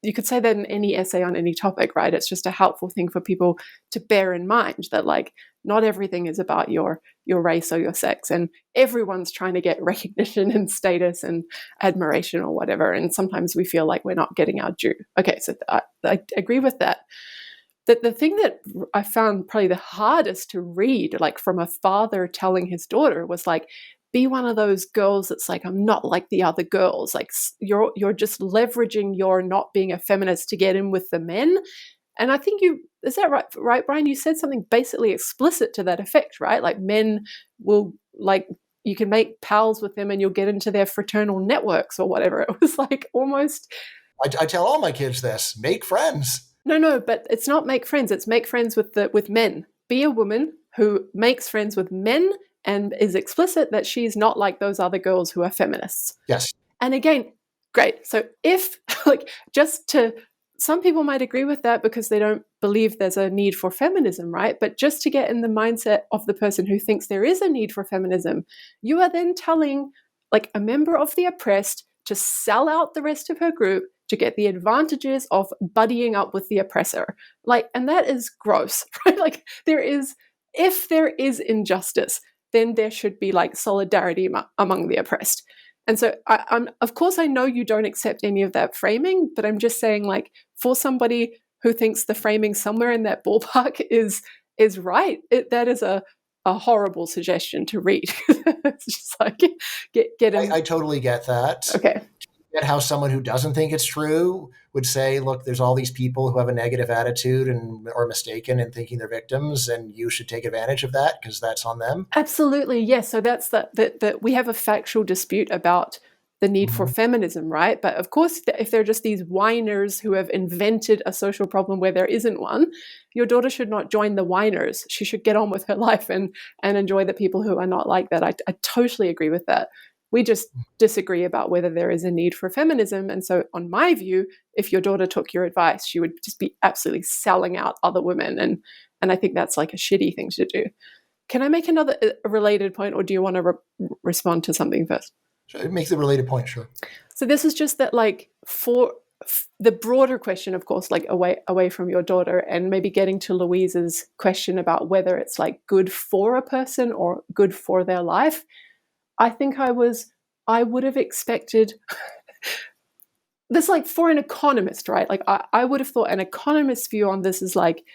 you could say that in any essay on any topic, right? It's just a helpful thing for people to bear in mind that like not everything is about your race or your sex, and everyone's trying to get recognition and status and admiration or whatever. And sometimes we feel like we're not getting our due. Okay, so I agree with that. The thing that I found probably the hardest to read, like from a father telling his daughter, was like, be one of those girls that's like, I'm not like the other girls. Like you're just leveraging your not being a feminist to get in with the men. And I think is that right, Bryan? You said something basically explicit to that effect, right? Like men will like, you can make pals with them and you'll get into their fraternal networks or whatever. It was like almost. I tell all my kids this: make friends. No, but it's not make friends. It's make friends with men. Be a woman who makes friends with men and is explicit that she's not like those other girls who are feminists. Yes. And again, great. So if like some people might agree with that because they don't believe there's a need for feminism, right? But just to get in the mindset of the person who thinks there is a need for feminism, you are then telling like a member of the oppressed to sell out the rest of her group to get the advantages of buddying up with the oppressor. Like, and that is gross, right? Like if there is injustice, then there should be like solidarity among the oppressed. And so I'm, of course, I know you don't accept any of that framing, but I'm just saying like for somebody who thinks the framing somewhere in that ballpark is right, that is a horrible suggestion to read. It's just like, get in. I totally get that. Okay. Get how someone who doesn't think it's true would say, look, there's all these people who have a negative attitude and are mistaken in thinking they're victims, and you should take advantage of that because that's on them. Absolutely, yes. So that's that we have a factual dispute about the need for feminism, right? But of course, if they're just these whiners who have invented a social problem where there isn't one, your daughter should not join the whiners. She should get on with her life and enjoy the people who are not like that. I totally agree with that. We just disagree about whether there is a need for feminism. And so on my view, if your daughter took your advice, she would just be absolutely selling out other women. And I think that's like a shitty thing to do. Can I make another related point, or do you want to respond to something first? Sure, make the related point, sure. So this is just that like for the broader question, of course, like away from your daughter, and maybe getting to Louise's question about whether it's like good for a person or good for their life. I think I would have expected this, like for an economist, right? Like I would have thought an economist's view on this is like,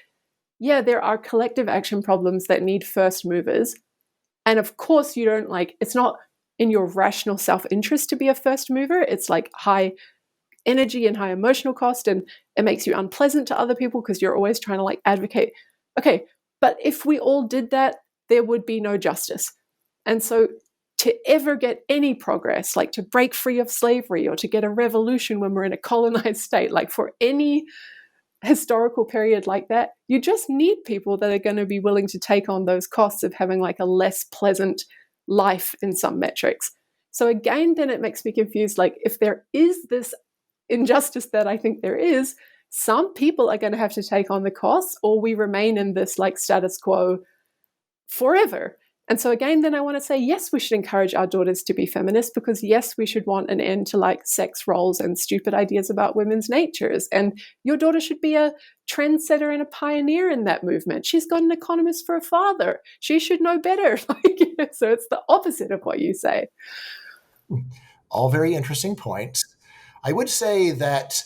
yeah, there are collective action problems that need first movers. And of course you don't like, it's not in your rational self-interest to be a first mover. It's like high energy and high emotional cost, and it makes you unpleasant to other people because you're always trying to like advocate. Okay, but if we all did that, there would be no justice. And so to ever get any progress, like to break free of slavery or to get a revolution when we're in a colonized state, like for any historical period like that, you just need people that are going to be willing to take on those costs of having like a less pleasant life in some metrics. So again, then it makes me confused. Like if there is this injustice that I think there is, some people are going to have to take on the costs, or we remain in this like status quo forever. And so again, then I want to say, yes, we should encourage our daughters to be feminist, because yes, we should want an end to like sex roles and stupid ideas about women's natures. And your daughter should be a trendsetter and a pioneer in that movement. She's got an economist for a father. She should know better. So it's the opposite of what you say. All very interesting points. I would say that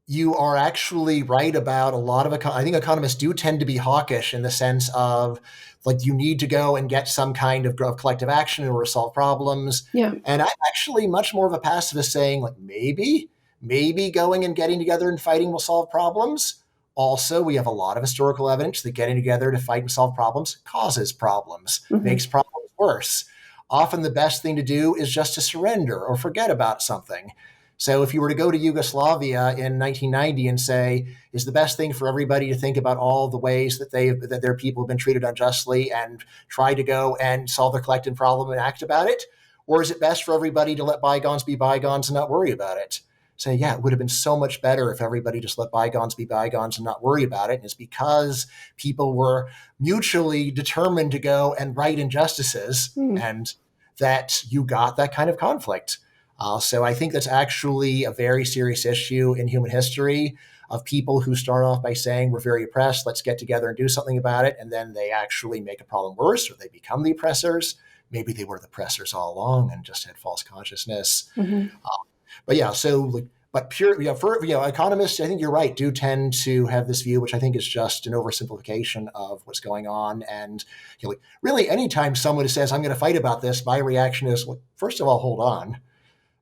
you are actually right about a lot of, I think economists do tend to be hawkish in the sense of like, you need to go and get some kind of collective action in order to solve problems. Yeah. And I'm actually much more of a pacifist saying like, maybe going and getting together and fighting will solve problems. Also, we have a lot of historical evidence that getting together to fight and solve problems causes problems, makes problems worse. Often the best thing to do is just to surrender or forget about something. So if you were to go to Yugoslavia in 1990 and say, is the best thing for everybody to think about all the ways that their people have been treated unjustly and try to go and solve their collective problem and act about it? Or is it best for everybody to let bygones be bygones and not worry about it? Say, yeah, it would have been so much better if everybody just let bygones be bygones and not worry about it. And it's because people were mutually determined to go and right injustices and that you got that kind of conflict. So I think that's actually a very serious issue in human history of people who start off by saying, we're very oppressed, let's get together and do something about it. And then they actually make a problem worse, or they become the oppressors. Maybe they were the oppressors all along and just had false consciousness. But yeah, so but pure, for economists, I think you're right, do tend to have this view, which I think is just an oversimplification of what's going on. And really, anytime someone says, I'm going to fight about this, my reaction is, well, first of all, hold on.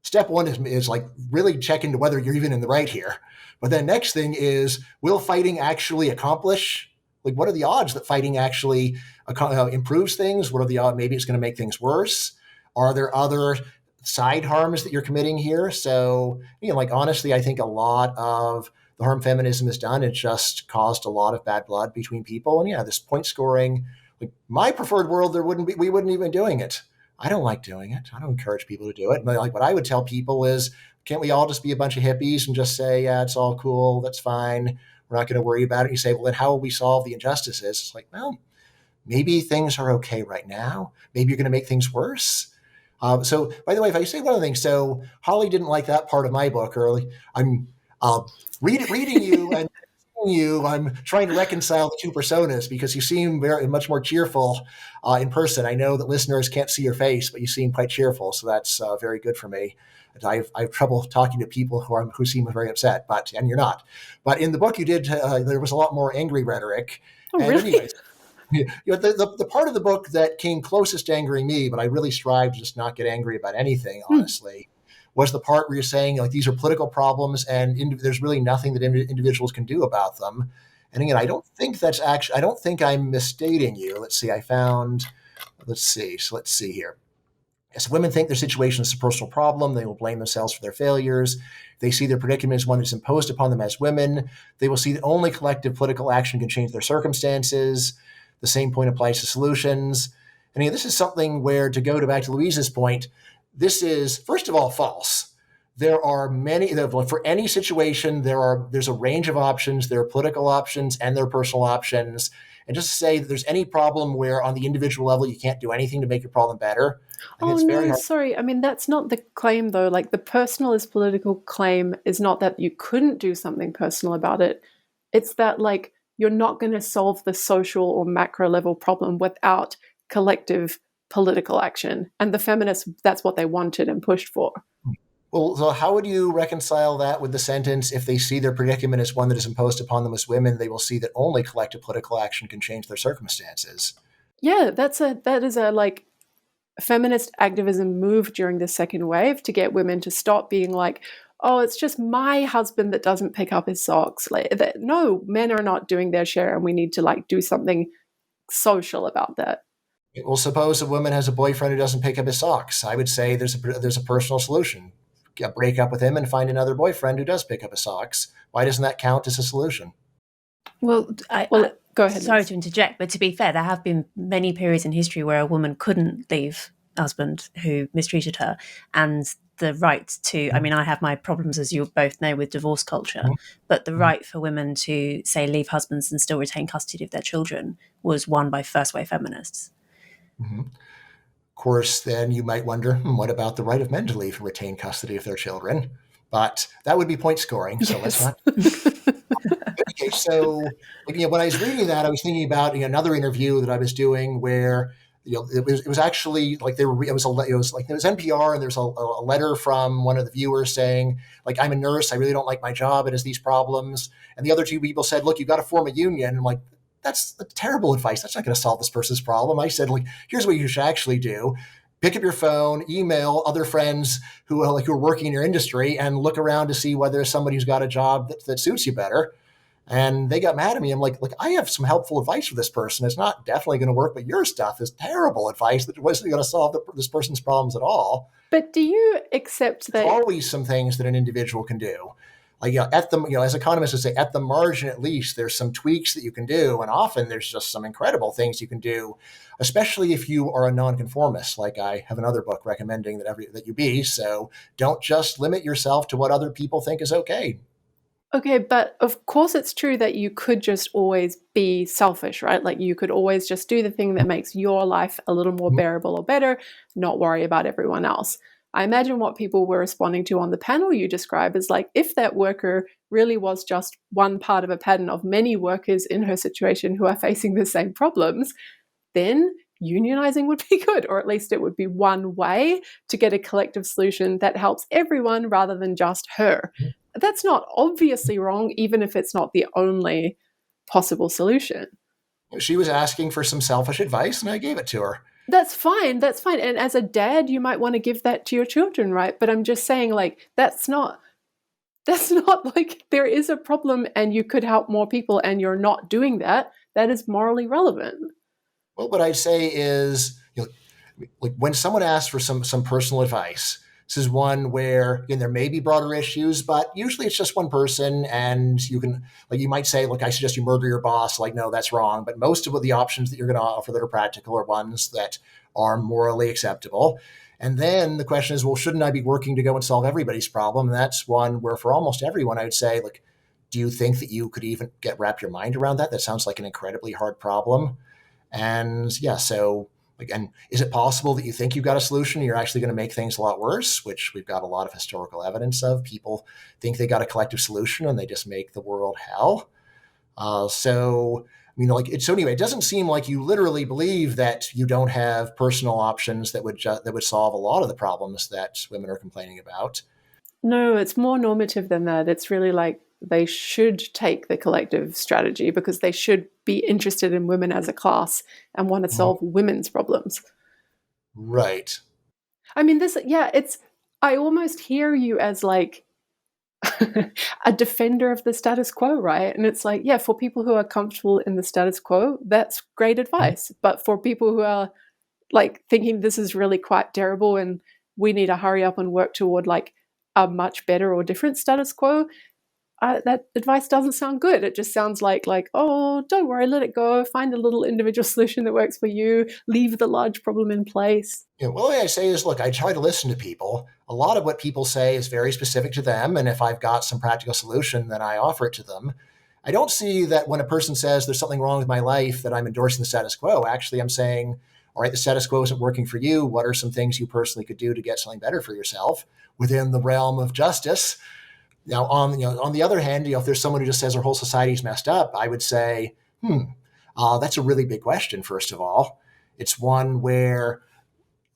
Step one is like really check into whether you're even in the right here. But then next thing is, will fighting actually accomplish? Like, what are the odds that fighting actually improves things? What are the odds? Maybe it's going to make things worse. Are there other side harms that you're committing here? So, honestly, I think a lot of the harm feminism has done, it just caused a lot of bad blood between people. And this point scoring, like my preferred world, we wouldn't even be doing it. I don't like doing it. I don't encourage people to do it. But like what I would tell people is, can't we all just be a bunch of hippies and just say, yeah, it's all cool, that's fine, we're not going to worry about it? You say, well, then how will we solve the injustices? It's like, well, maybe things are okay right now. Maybe you're going to make things worse. So, by the way, if I say one of the things, so Holly didn't like that part of my book early. I'm reading you and I'm trying to reconcile the two personas because you seem much more cheerful in person. I know that listeners can't see your face, but you seem quite cheerful, so that's very good for me. I have trouble talking to people who seem very upset, and you're not. But in the book you did, there was a lot more angry rhetoric. Oh, really? Anyways, the part of the book that came closest to angering me, but I really strive to just not get angry about anything, honestly, was the part where you're saying, these are political problems and there's really nothing that individuals can do about them. And again, I don't think I'm misstating you. Let's see here. As women think their situation is a personal problem, they will blame themselves for their failures. They see their predicament as one that's imposed upon them as women. They will see that only collective political action can change their circumstances. The same point applies to solutions. And this is something where, to go back to Louise's point, this is, first of all, false. There are many, for any situation, there's a range of options. There are political options and there are personal options. And just to say that there's any problem where on the individual level you can't do anything to make your problem better. Sorry. I mean, that's not the claim, though. Like, the personal is political claim is not that you couldn't do something personal about it. It's that, like, you're not going to solve the social or macro level problem without collective political action. And the feminists, that's what they wanted and pushed for. Well, so how would you reconcile that with the sentence, if they see their predicament as one that is imposed upon them as women, they will see that only collective political action can change their circumstances? Yeah, that is a feminist activism move during the second wave to get women to stop being like, oh, it's just my husband that doesn't pick up his socks. No, men are not doing their share and we need to do something social about that. Well, suppose a woman has a boyfriend who doesn't pick up his socks. I would say there's a personal solution. Break up with him and find another boyfriend who does pick up his socks. Why doesn't that count as a solution? Well, go ahead. Sorry to interject, but to be fair, there have been many periods in history where a woman couldn't leave a husband who mistreated her, and the right to, I mean, I have my problems, as you both know, with divorce culture, but the right for women to, say, leave husbands and still retain custody of their children was won by first-wave feminists. Of course, then you might wonder, what about the right of men to leave and retain custody of their children? But that would be point scoring, so let's not. Okay, so when I was reading that, I was thinking about another interview that I was doing where it was actually like it was NPR, and there's a letter from one of the viewers saying, like, I'm a nurse, I really don't like my job, it has these problems, and the other two people said, look, you got to form a union. And I'm like, that's terrible advice. That's not going to solve this person's problem. I said, like, here's what you should actually do. Pick up your phone, email other friends who are working in your industry, and look around to see whether there's somebody who's got a job that suits you better. And they got mad at me. I'm like, I have some helpful advice for this person. It's not definitely going to work, but your stuff is terrible advice that wasn't going to solve this person's problems at all. But do you accept that? There's always some things that an individual can do. Like, at the, as economists would say, at the margin, at least, there's some tweaks that you can do. And often there's just some incredible things you can do, especially if you are a nonconformist, like I have another book recommending that you be. So don't just limit yourself to what other people think is okay. Okay, but of course it's true that you could just always be selfish, right? Like you could always just do the thing that makes your life a little more bearable or better, not worry about everyone else. I imagine what people were responding to on the panel you describe is like, if that worker really was just one part of a pattern of many workers in her situation who are facing the same problems, then unionizing would be good, or at least it would be one way to get a collective solution that helps everyone rather than just her. That's not obviously wrong, even if it's not the only possible solution. She was asking for some selfish advice, and I gave it to her. That's fine. That's fine. And as a dad, you might want to give that to your children, right? But I'm just saying, like, that's not like there is a problem and you could help more people and you're not doing that. That is morally relevant. Well, what I'd say is, like when someone asks for some personal advice, this is one where there may be broader issues, but usually it's just one person, and you can, like, you might say, look, I suggest you murder your boss. Like, no, that's wrong. But most of the options that you're going to offer that are practical are ones that are morally acceptable. And then the question is, well, shouldn't I be working to go and solve everybody's problem? And that's one where for almost everyone, I would say, like, do you think that you could even wrap your mind around that? That sounds like an incredibly hard problem. And yeah, so again, is it possible that you think you've got a solution and you're actually going to make things a lot worse, which we've got a lot of historical evidence of? People think they got a collective solution and they just make the world hell. So anyway, it doesn't seem like you literally believe that you don't have personal options that would solve a lot of the problems that women are complaining about. No, it's more normative than that. It's really like they should take the collective strategy because they should be interested in women as a class and want to solve women's problems. Right. I mean, I almost hear you as like a defender of the status quo, right? And it's like, yeah, for people who are comfortable in the status quo, that's great advice. But for people who are like thinking this is really quite terrible and we need to hurry up and work toward like a much better or different status quo, that advice doesn't sound good. It just sounds like, oh, don't worry, let it go. Find a little individual solution that works for you. Leave the large problem in place. Well, the way I say is, look, I try to listen to people. A lot of what people say is very specific to them. And if I've got some practical solution, then I offer it to them. I don't see that when a person says there's something wrong with my life that I'm endorsing the status quo. Actually, I'm saying, all right, the status quo isn't working for you. What are some things you personally could do to get something better for yourself within the realm of justice? Now, on the other hand, if there's someone who just says our whole society's messed up, I would say, that's a really big question. First of all, it's one where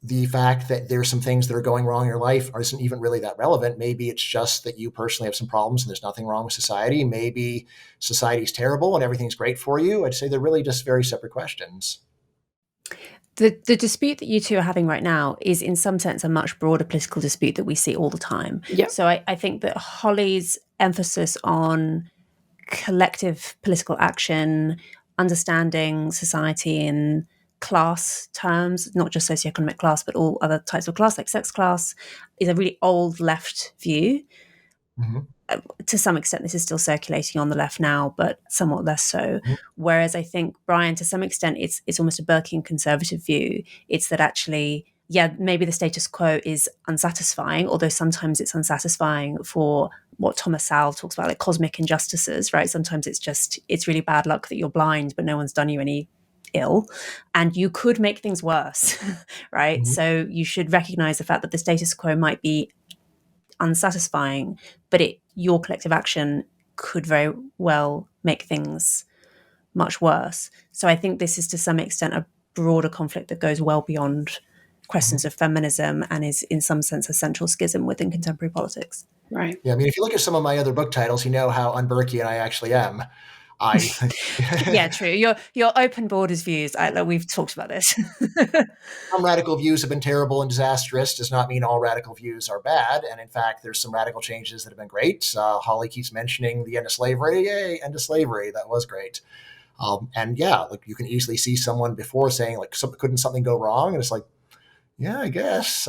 the fact that there's some things that are going wrong in your life isn't even really that relevant. Maybe it's just that you personally have some problems and there's nothing wrong with society. Maybe society's terrible and everything's great for you. I'd say they're really just very separate questions. The dispute that you two are having right now is in some sense a much broader political dispute that we see all the time. Yep. So I think that Holly's emphasis on collective political action, understanding society in class terms, not just socioeconomic class, but all other types of class, like sex class, is a really old left view. To some extent, this is still circulating on the left now, but somewhat less so. Whereas I think, Bryan, to some extent, it's almost a Burkean conservative view. It's that actually, yeah, maybe the status quo is unsatisfying, although sometimes it's unsatisfying for what Thomas Sowell talks about, like cosmic injustices, right? Sometimes it's really bad luck that you're blind, but no one's done you any ill, and you could make things worse, right? So you should recognize the fact that the status quo might be unsatisfying, but your collective action could very well make things much worse. So I think this is to some extent a broader conflict that goes well beyond questions of feminism and is in some sense a central schism within contemporary politics. Right. Yeah, I mean, if you look at some of my other book titles, you know how un-Burkean I actually am. Yeah, true. Your open borders views. We've talked about this. Some radical views have been terrible and disastrous. Does not mean all radical views are bad. And in fact, there's some radical changes that have been great. Holly keeps mentioning the end of slavery. Yay, end of slavery. That was great. And yeah, like you can easily see someone before saying like, couldn't something go wrong? And it's like, yeah, I guess.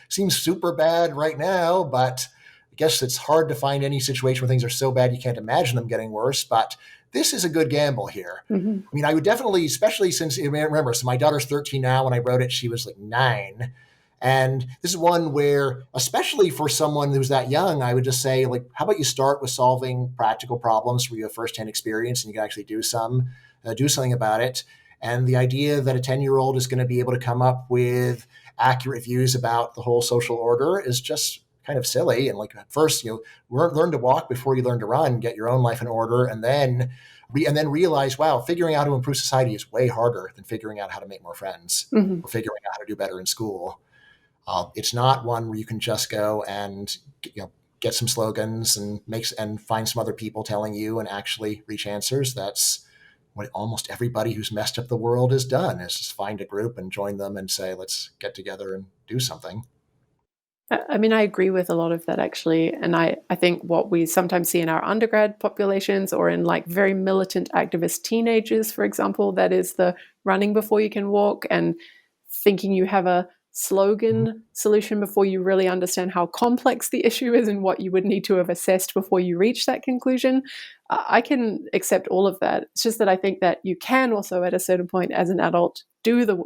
Seems super bad right now, but I guess it's hard to find any situation where things are so bad you can't imagine them getting worse. But this is a good gamble here. Mm-hmm. I mean, I would definitely, especially since, remember, so my daughter's 13 now. When I wrote it, she was like 9. And this is one where, especially for someone who's that young, I would just say, like, how about you start with solving practical problems where you have firsthand experience and you can actually do something about it. And the idea that a 10-year-old is going to be able to come up with accurate views about the whole social order is just kind of silly. And like at first, learn to walk before you learn to run, get your own life in order, and then realize, wow, figuring out how to improve society is way harder than figuring out how to make more friends or figuring out how to do better in school. It's not one where you can just go and get some slogans and find some other people telling you and actually reach answers. That's what almost everybody who's messed up the world has done, is just find a group and join them and say, let's get together and do something. I mean, I agree with a lot of that, actually. And I think what we sometimes see in our undergrad populations or in like very militant activist teenagers, for example, that is the running before you can walk and thinking you have a slogan solution before you really understand how complex the issue is and what you would need to have assessed before you reach that conclusion. I can accept all of that. It's just that I think that you can also, at a certain point as an adult, do the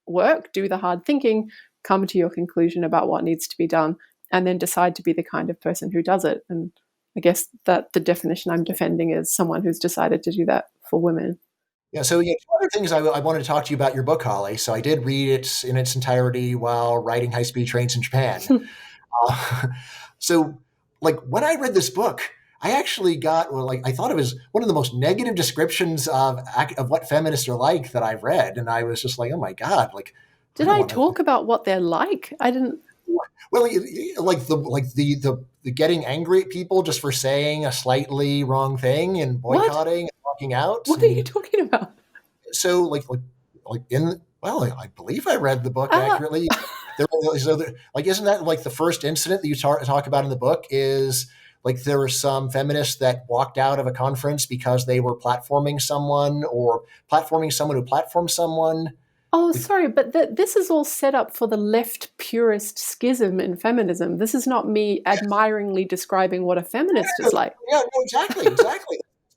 work, do the hard thinking, come to your conclusion about what needs to be done, and then decide to be the kind of person who does it. And I guess that the definition I'm defending is someone who's decided to do that for women. Yeah, so two other things I wanted to talk to you about your book, Holly. So I did read it in its entirety while riding high-speed trains in Japan. So like when I read this book, I actually got, I thought it was one of the most negative descriptions of what feminists are like that I've read. And I was just like, oh my God, like, did I talk about what they're like? I didn't. Well, the getting angry at people just for saying a slightly wrong thing and boycotting and walking out. What are you talking about? So I believe I read the book accurately. Isn't that like the first incident that you talk about in the book is like there were some feminists that walked out of a conference because they were platforming someone who platformed someone. Oh, sorry, but this is all set up for the left purist schism in feminism. This is not me admiringly describing what a feminist is like. Yeah, no, exactly.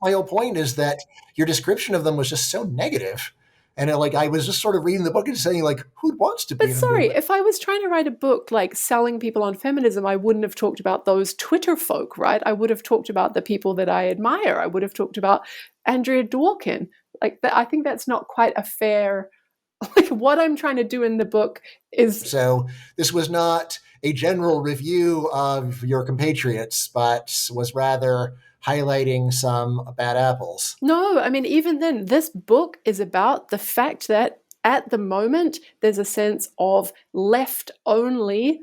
My whole point is that your description of them was just so negative. And I was just sort of reading the book and saying, like, who wants to be? But sorry, if I was trying to write a book like selling people on feminism, I wouldn't have talked about those Twitter folk, right? I would have talked about the people that I admire. I would have talked about Andrea Dworkin. I think that's not quite a fair. What I'm trying to do in the book is. So this was not a general review of your compatriots, but was rather highlighting some bad apples. No, I mean, even then, this book is about the fact that at the moment, there's a sense of left-only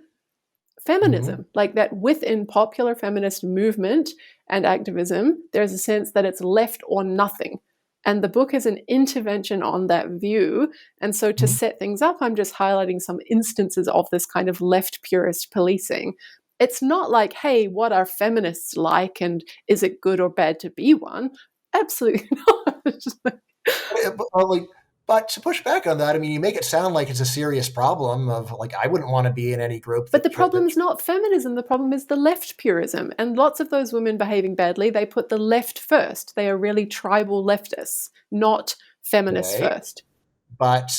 feminism. Like that within popular feminist movement and activism, there's a sense that it's left or nothing. And the book is an intervention on that view. And so to set things up, I'm just highlighting some instances of this kind of left purist policing. It's not like, hey, what are feminists like and is it good or bad to be one? Absolutely not. But to push back on that, I mean, you make it sound like it's a serious problem of I wouldn't want to be in any group. But the problem is not feminism. The problem is the left purism. And lots of those women behaving badly, they put the left first. They are really tribal leftists, not feminists first. But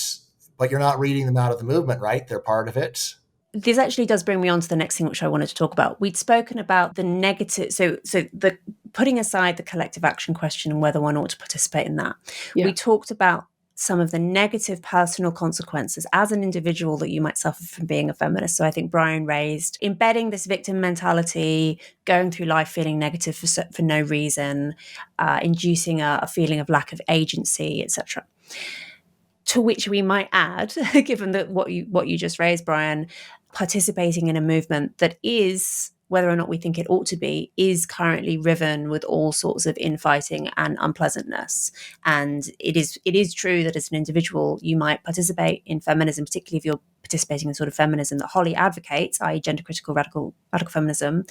you're not reading them out of the movement, right? They're part of it. This actually does bring me on to the next thing which I wanted to talk about. We'd spoken about the negative, so the putting aside the collective action question and whether one ought to participate in that. Yeah. We talked about some of the negative personal consequences as an individual that you might suffer from being a feminist. So I think Bryan raised embedding this victim mentality, going through life feeling negative for no reason, inducing a feeling of lack of agency, etc. To which we might add, given that what you just raised, Bryan, participating in a movement that is whether or not we think it ought to be, is currently riven with all sorts of infighting and unpleasantness. And it is true that as an individual, you might participate in feminism, particularly if you're participating in sort of feminism that Holly advocates, i.e. gender critical radical feminism,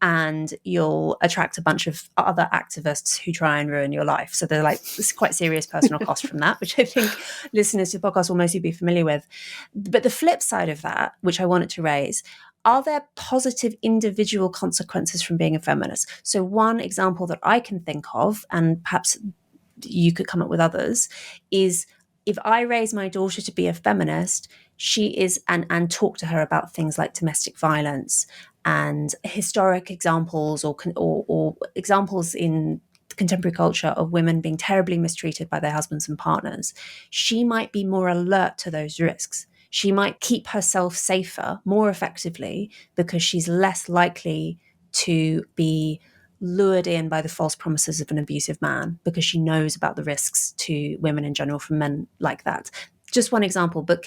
and you'll attract a bunch of other activists who try and ruin your life. So they're like, this is quite serious personal cost from that, which I think listeners to the podcast will mostly be familiar with. But the flip side of that, which I wanted to raise, are there positive individual consequences from being a feminist? So one example that I can think of, and perhaps you could come up with others, is if I raise my daughter to be a feminist, she is, and talk to her about things like domestic violence and historic examples or examples in contemporary culture of women being terribly mistreated by their husbands and partners, she might be more alert to those risks. She might keep herself safer more effectively because she's less likely to be lured in by the false promises of an abusive man, because she knows about the risks to women in general from men like that. Just one example, but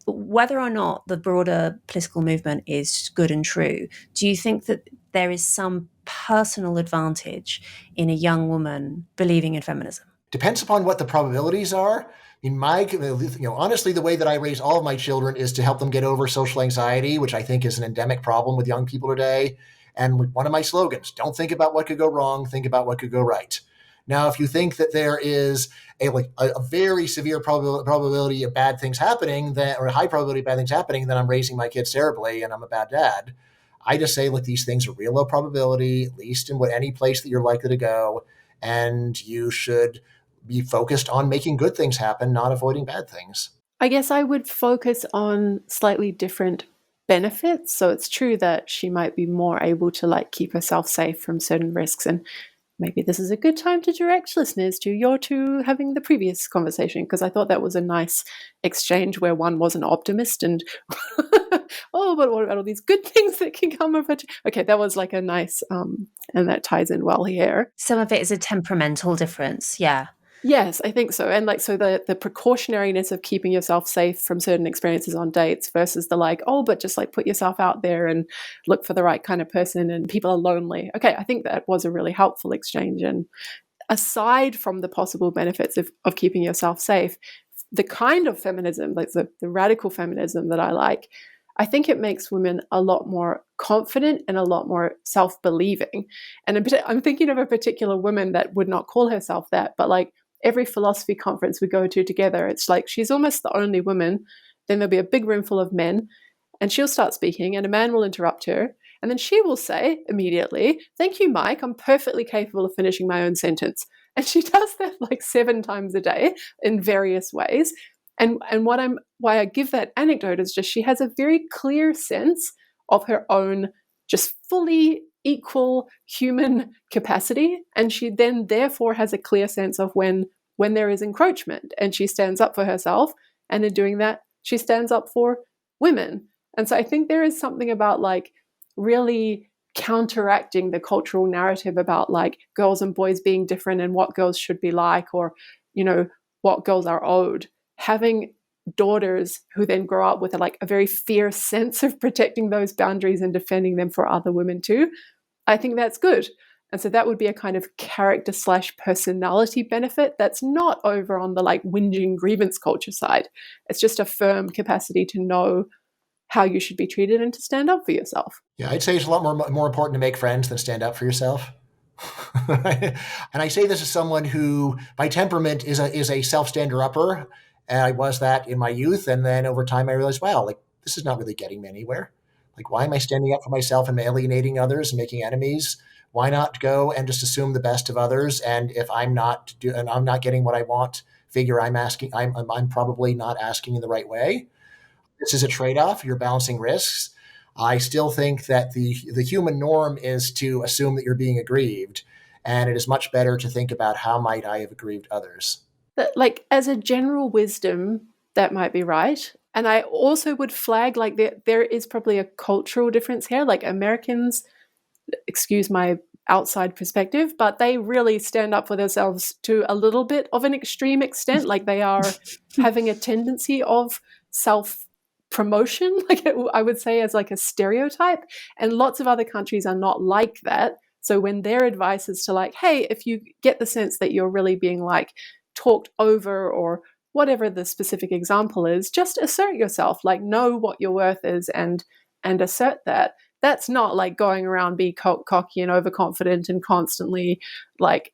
whether or not the broader political movement is good and true, do you think that there is some personal advantage in a young woman believing in feminism? Depends upon what the probabilities are. In my, honestly, the way that I raise all of my children is to help them get over social anxiety, which I think is an endemic problem with young people today. And one of my slogans, don't think about what could go wrong, think about what could go right. Now, if you think that there is a very severe probability of bad things happening, or a high probability of bad things happening, then I'm raising my kids terribly and I'm a bad dad. I just say, look, these things are real low probability, at least in any place that you're likely to go. And you should be focused on making good things happen, not avoiding bad things. I guess I would focus on slightly different benefits. So it's true that she might be more able to keep herself safe from certain risks. And maybe this is a good time to direct listeners to your two having the previous conversation, because I thought that was a nice exchange where one was an optimist and oh, but what about all these good things that can come of it? Okay, that was a nice, and that ties in well here. Some of it is a temperamental difference, yeah. Yes, I think so. And so the precautionariness of keeping yourself safe from certain experiences on dates versus the but just put yourself out there and look for the right kind of person, and people are lonely. Okay, I think that was a really helpful exchange. And aside from the possible benefits of keeping yourself safe, the kind of feminism, the radical feminism that I think it makes women a lot more confident and a lot more self-believing. And I'm thinking of a particular woman that would not call herself that, but every philosophy conference we go to together, it's she's almost the only woman. Then there'll be a big room full of men, and she'll start speaking, and a man will interrupt her. And then she will say immediately, "Thank you, Mike. I'm perfectly capable of finishing my own sentence." And she does that 7 times a day in various ways. And why I give that anecdote is just she has a very clear sense of her own just fully equal human capacity, and she then therefore has a clear sense of when there is encroachment, and she stands up for herself, and in doing that she stands up for women. And so I think there is something about really counteracting the cultural narrative about girls and boys being different and what girls should be like, or what girls are owed. Having daughters who then grow up with a very fierce sense of protecting those boundaries and defending them for other women too, I think that's good. And so that would be a kind of character/personality benefit that's not over on the whinging grievance culture side. It's just a firm capacity to know how you should be treated and to stand up for yourself. Yeah, I'd say it's a lot more important to make friends than stand up for yourself. And I say this as someone who, by temperament, is a self-stander-upper. And I was that in my youth. And then over time, I realized, wow, this is not really getting me anywhere. Why am I standing up for myself and alienating others and making enemies? Why not go and just assume the best of others? And if I'm not getting what I want, figure I'm probably not asking in the right way. This is a trade-off. You're balancing risks. I still think that the human norm is to assume that you're being aggrieved. And it is much better to think about how might I have aggrieved others. But as a general wisdom, that might be right. And I also would flag there is probably a cultural difference here. Americans, excuse my outside perspective, but they really stand up for themselves to a little bit of an extreme extent. They are having a tendency of promotion, I would say, as like a stereotype. And lots of other countries are not like that. So when their advice is to like, hey, if you get the sense that you're really being like talked over or whatever the specific example is, just assert yourself, like know what your worth is and assert that. That's not like going around be cocky and overconfident and constantly like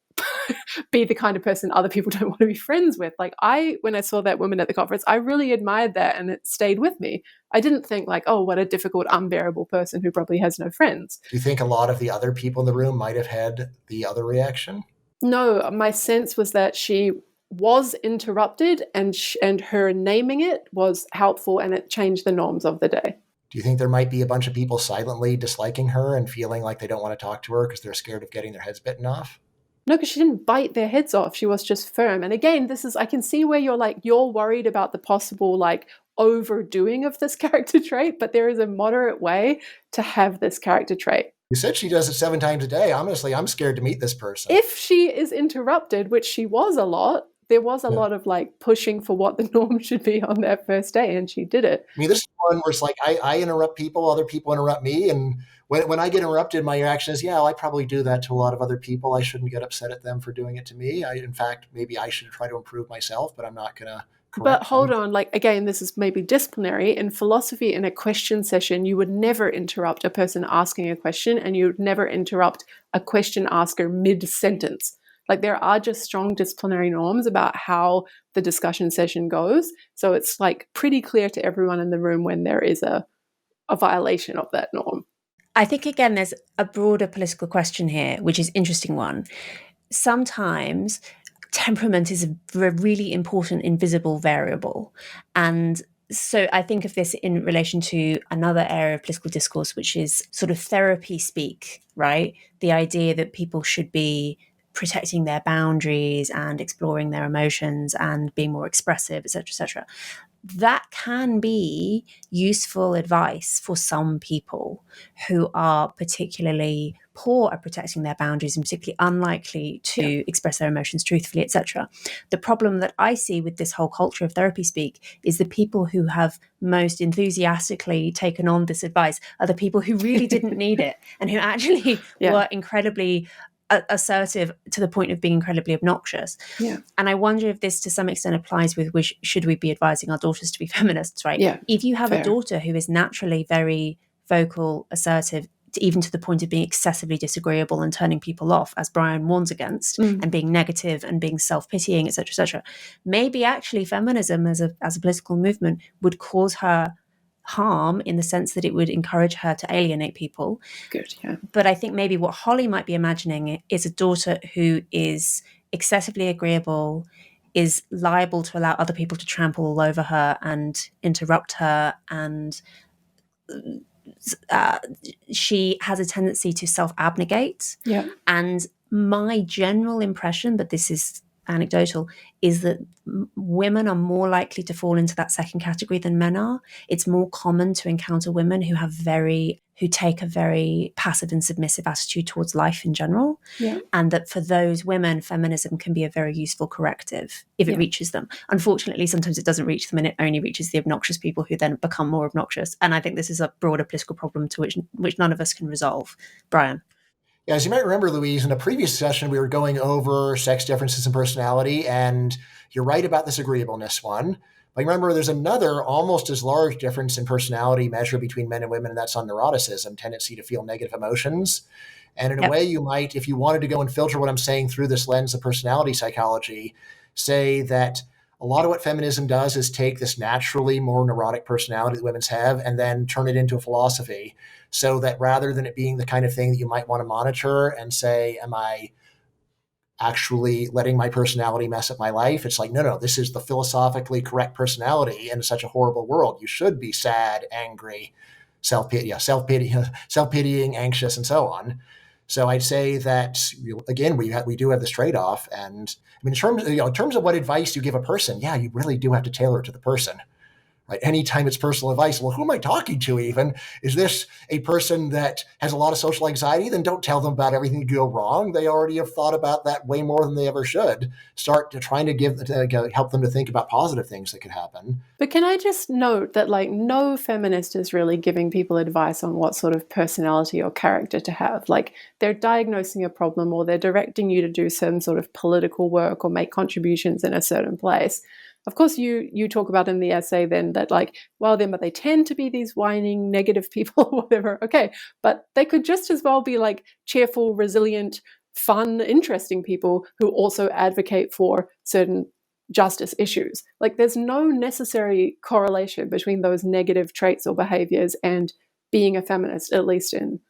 be the kind of person other people don't want to be friends with. Like when I saw that woman at the conference, I really admired that and it stayed with me. I didn't think like, oh, what a difficult, unbearable person who probably has no friends. Do you think a lot of the other people in the room might have had the other reaction? No, my sense was that she was interrupted and her naming it was helpful and it changed the norms of the day. Do you think there might be a bunch of people silently disliking her and feeling like they don't want to talk to her because they're scared of getting their heads bitten off? No, because she didn't bite their heads off. She was just firm. And again, I can see where you're worried about the possible like overdoing of this character trait, but there is a moderate way to have this character trait. You said she does it 7 times a day. Honestly, I'm scared to meet this person. If she is interrupted, which she was a lot, there was a lot of like pushing for what the norm should be on that first day, and she did it. I mean, this is one where it's like I interrupt people, other people interrupt me, and when I get interrupted, my reaction is, yeah, I probably do that to a lot of other people. I shouldn't get upset at them for doing it to me. In fact, maybe I should try to improve myself, but I'm not going to. But hold on, like again, this is maybe disciplinary. In philosophy, in a question session, you would never interrupt a person asking a question, and you would never interrupt a question asker mid-sentence. Like there are just strong disciplinary norms about how the discussion session goes. So it's like pretty clear to everyone in the room when there is a violation of that norm. I think, again, there's a broader political question here, which is an interesting one. Sometimes temperament is a really important invisible variable. And so I think of this in relation to another area of political discourse, which is sort of therapy speak, right? The idea that people should be protecting their boundaries and exploring their emotions and being more expressive, et cetera, that can be useful advice for some people who are particularly poor at protecting their boundaries and particularly unlikely to express their emotions truthfully, etc. The problem that I see with this whole culture of therapy speak is the people who have most enthusiastically taken on this advice are the people who really didn't need it and who actually were incredibly assertive to the point of being incredibly obnoxious. Yeah. And I wonder if this to some extent applies with which should we be advising our daughters to be feminists, right? Yeah. If you have a daughter who is naturally very vocal, assertive, even to the point of being excessively disagreeable and turning people off, as Bryan warns against, and being negative and being self-pitying, etc., maybe actually feminism as a political movement would cause her harm in the sense that it would encourage her to alienate people. Good, yeah. But I think maybe what Holly might be imagining is a daughter who is excessively agreeable, is liable to allow other people to trample all over her and interrupt her, and she has a tendency to self-abnegate. Yeah. And my general impression, but this is anecdotal, is that women are more likely to fall into that second category than men are. It's more common to encounter women who take a very passive and submissive attitude towards life in general. Yeah. And that for those women, feminism can be a very useful corrective if it reaches them. Unfortunately, sometimes it doesn't reach them and it only reaches the obnoxious people who then become more obnoxious. And I think this is a broader political problem to which none of us can resolve. Bryan. Yeah, as you might remember, Louise, in a previous session, we were going over sex differences in personality, and you're right about this agreeableness one. But remember, there's another almost as large difference in personality measured between men and women, and that's on neuroticism, tendency to feel negative emotions. And in a way, you might, if you wanted to go and filter what I'm saying through this lens of personality psychology, say that a lot of what feminism does is take this naturally more neurotic personality that women have and then turn it into a philosophy. So that rather than it being the kind of thing that you might want to monitor and say, am I actually letting my personality mess up my life? It's like, no, this is the philosophically correct personality in such a horrible world. You should be sad, angry, self-pitying, anxious, and so on. So I'd say that, again, we do have this trade-off. And I mean, in terms of what advice you give a person, you really do have to tailor it to the person. right? Anytime it's personal advice, well, who am I talking to even? Is this a person that has a lot of social anxiety? Then don't tell them about everything to go wrong. They already have thought about that way more than they ever should. Start to trying to help them to think about positive things that could happen. But can I just note that, like, no feminist is really giving people advice on what sort of personality or character to have. Like, they're diagnosing a problem, or they're directing you to do some sort of political work or make contributions in a certain place. Of course, you talk about in the essay then that, like, well, then, but they tend to be these whining, negative people or whatever. Okay, but they could just as well be like cheerful, resilient, fun, interesting people who also advocate for certain justice issues. Like, there's no necessary correlation between those negative traits or behaviors and being a feminist, at least in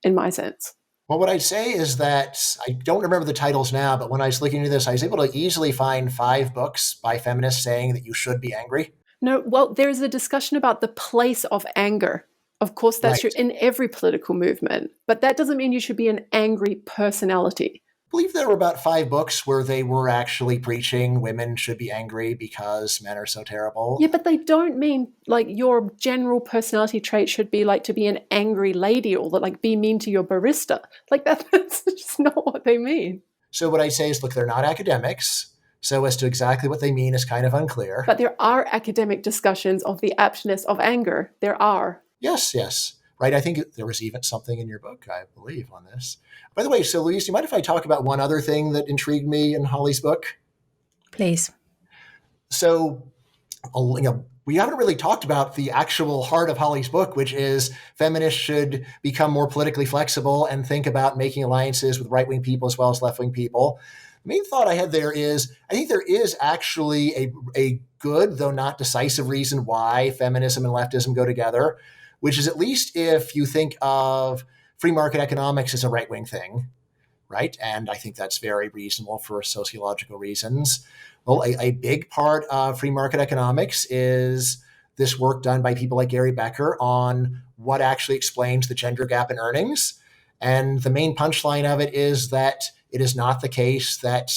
my sense. Well, what I'd say is that I don't remember the titles now, but when I was looking into this, I was able to easily find 5 books by feminists saying that you should be angry. No, well, there's a discussion about the place of anger. Of course, that's true Right. in every political movement, but that doesn't mean you should be an angry personality. I believe there were about 5 books where they were actually preaching women should be angry because men are so terrible. Yeah, but they don't mean like your general personality trait should be like to be an angry lady or like be mean to your barista. Like that's just not what they mean. So what I say is, look, they're not academics. So as to exactly what they mean is kind of unclear. But there are academic discussions of the aptness of anger. There are. Yes. Right. I think there was even something in your book, I believe, on this. By the way, so Louise, do you mind if I talk about one other thing that intrigued me in Holly's book? Please. So, we haven't really talked about the actual heart of Holly's book, which is feminists should become more politically flexible and think about making alliances with right-wing people as well as left-wing people. The main thought I had there is, I think there is actually a good, though not decisive reason why feminism and leftism go together, which is, at least if you think of free market economics as a right-wing thing, right? And I think that's very reasonable for sociological reasons. Well, a big part of free market economics is this work done by people like Gary Becker on what actually explains the gender gap in earnings. And the main punchline of it is that it is not the case that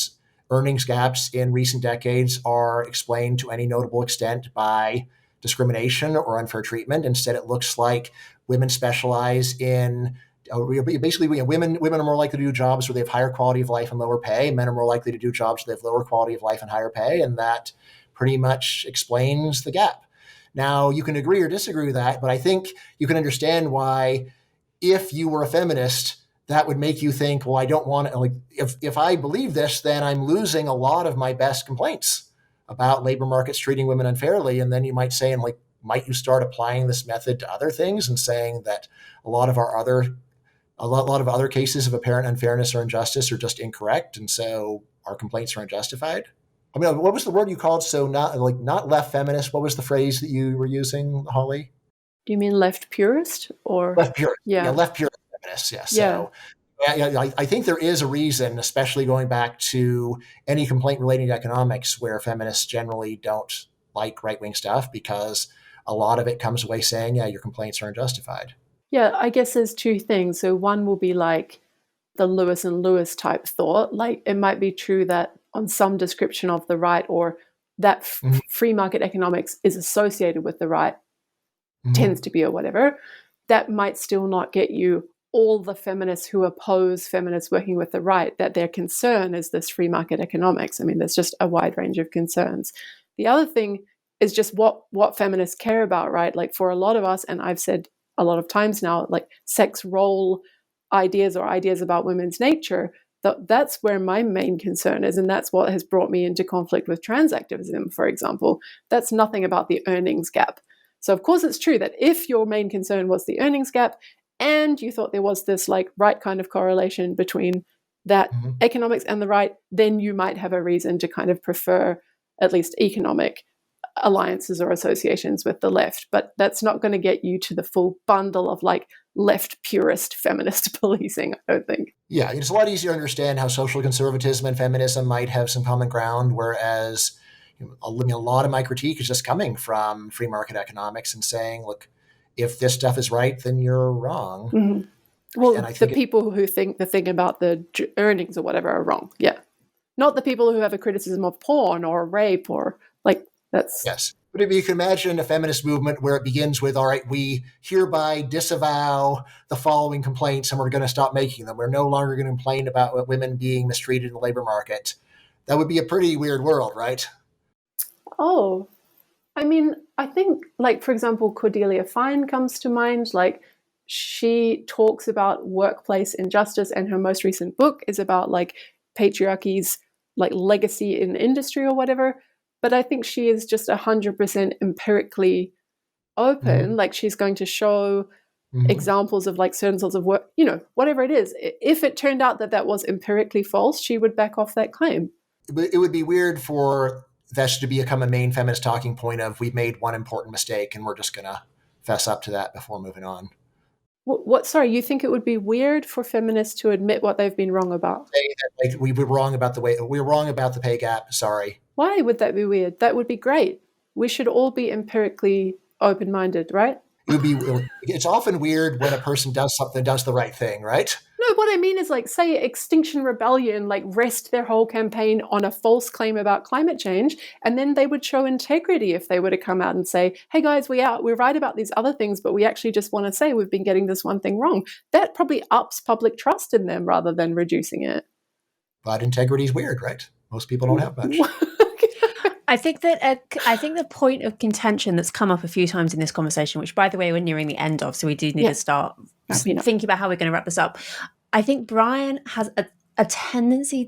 earnings gaps in recent decades are explained to any notable extent by discrimination or unfair treatment. Instead, it looks like women specialize in basically, women are more likely to do jobs where they have higher quality of life and lower pay. Men are more likely to do jobs where they have lower quality of life and higher pay, and that pretty much explains the gap. Now, you can agree or disagree with that, but I think you can understand why, if you were a feminist, that would make you think, well, I don't want to, like, if I believe this, then I'm losing a lot of my best complaints about labor markets treating women unfairly. And then you might say, and like, might you start applying this method to other things and saying that a lot of other cases of apparent unfairness or injustice are just incorrect, and so our complaints are unjustified? I mean, what was the word you called? So not left feminist. What was the phrase that you were using, Holly? Do you mean left purist or Left purist. Yeah, left purist feminists. Yeah. Yeah. So I think there is a reason, especially going back to any complaint relating to economics, where feminists generally don't like right-wing stuff, because a lot of it comes away saying, yeah, your complaints are unjustified. Yeah, I guess there's 2 things. So one will be like the Lewis and Lewis type thought. Like, it might be true that on some description of the right, or that free market economics is associated with the right, tends to be, or whatever, that might still not get you all the feminists who oppose feminists working with the right, that their concern is this free market economics. I mean, there's just a wide range of concerns. The other thing is just what feminists care about, right? Like, for a lot of us, and I've said a lot of times now, like sex role ideas or ideas about women's nature, that's where my main concern is. And that's what has brought me into conflict with trans activism, for example. That's nothing about the earnings gap. So of course it's true that if your main concern was the earnings gap and you thought there was this like right kind of correlation between that economics and the right, then you might have a reason to kind of prefer at least economic alliances or associations with the left. But that's not going to get you to the full bundle of like left purist feminist policing, I don't think. Yeah, it's a lot easier to understand how social conservatism and feminism might have some common ground, whereas a lot of my critique is just coming from free market economics and saying, look, if this stuff is right, then you're wrong. Well, and I think the people who think the thing about the earnings or whatever are wrong. Yeah. Not the people who have a criticism of porn or rape or like that's... Yes. But if you can imagine a feminist movement where it begins with, all right, we hereby disavow the following complaints and we're going to stop making them. We're no longer going to complain about women being mistreated in the labor market. That would be a pretty weird world, right? Oh, I mean, I think, like, for example, Cordelia Fine comes to mind. Like, she talks about workplace injustice, and her most recent book is about, like, patriarchy's, like, legacy in industry or whatever. But I think she is just 100% empirically open. Like, she's going to show examples of, like, certain sorts of work, whatever it is. If it turned out that that was empirically false, she would back off that claim. It would be weird for that to become a main feminist talking point of we've made one important mistake and we're just going to fess up to that before moving on. Sorry, you think it would be weird for feminists to admit what they've been wrong about? Say that, like, we were wrong about the pay gap. Sorry. Why would that be weird? That would be great. We should all be empirically open-minded, right? It's often weird when a person does the right thing, right? No, what I mean is, like, say Extinction Rebellion, like, rest their whole campaign on a false claim about climate change, and then they would show integrity if they were to come out and say, hey guys, we're right about these other things, but we actually just want to say we've been getting this one thing wrong. That probably ups public trust in them rather than reducing it. But integrity is weird, right? Most people don't have much. I think the point of contention that's come up a few times in this conversation, which, by the way, we're nearing the end of, so we do need to start thinking about how we're going to wrap this up. I think Bryan has a tendency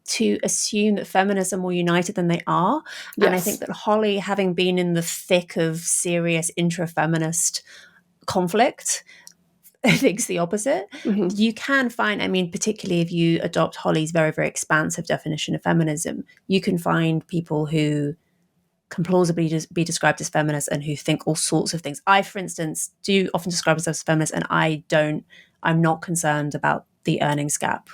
to assume that feminists are more united than they are. Yes. And I think that Holly, having been in the thick of serious intra-feminist conflict, thinks the opposite. You can find, I mean, particularly if you adopt Holly's very, very expansive definition of feminism, you can find people who can plausibly be described as feminists and who think all sorts of things. I, for instance, do often describe myself as feminist, and I'm not concerned about the earnings gap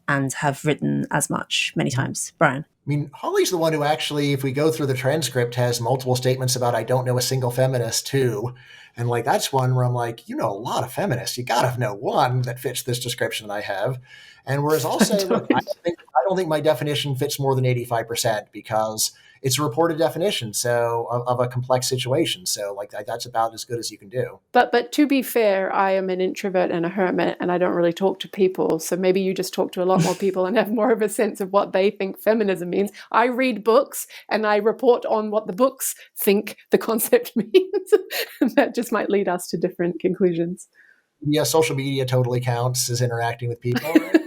and have written as much many times. Bryan? I mean, Holly's the one who actually, if we go through the transcript, has multiple statements about I don't know a single feminist too. And like, that's one where I'm like, a lot of feminists. You got to know one that fits this description that I have. And whereas I'll say, look, I don't think my definition fits more than 85% because it's a reported definition of a complex situation. So like that's about as good as you can do. But to be fair, I am an introvert and a hermit, and I don't really talk to people. So maybe you just talk to a lot more people and have more of a sense of what they think feminism means. I read books and I report on what the books think the concept means. And that just might lead us to different conclusions. Yeah, social media totally counts as interacting with people. Right?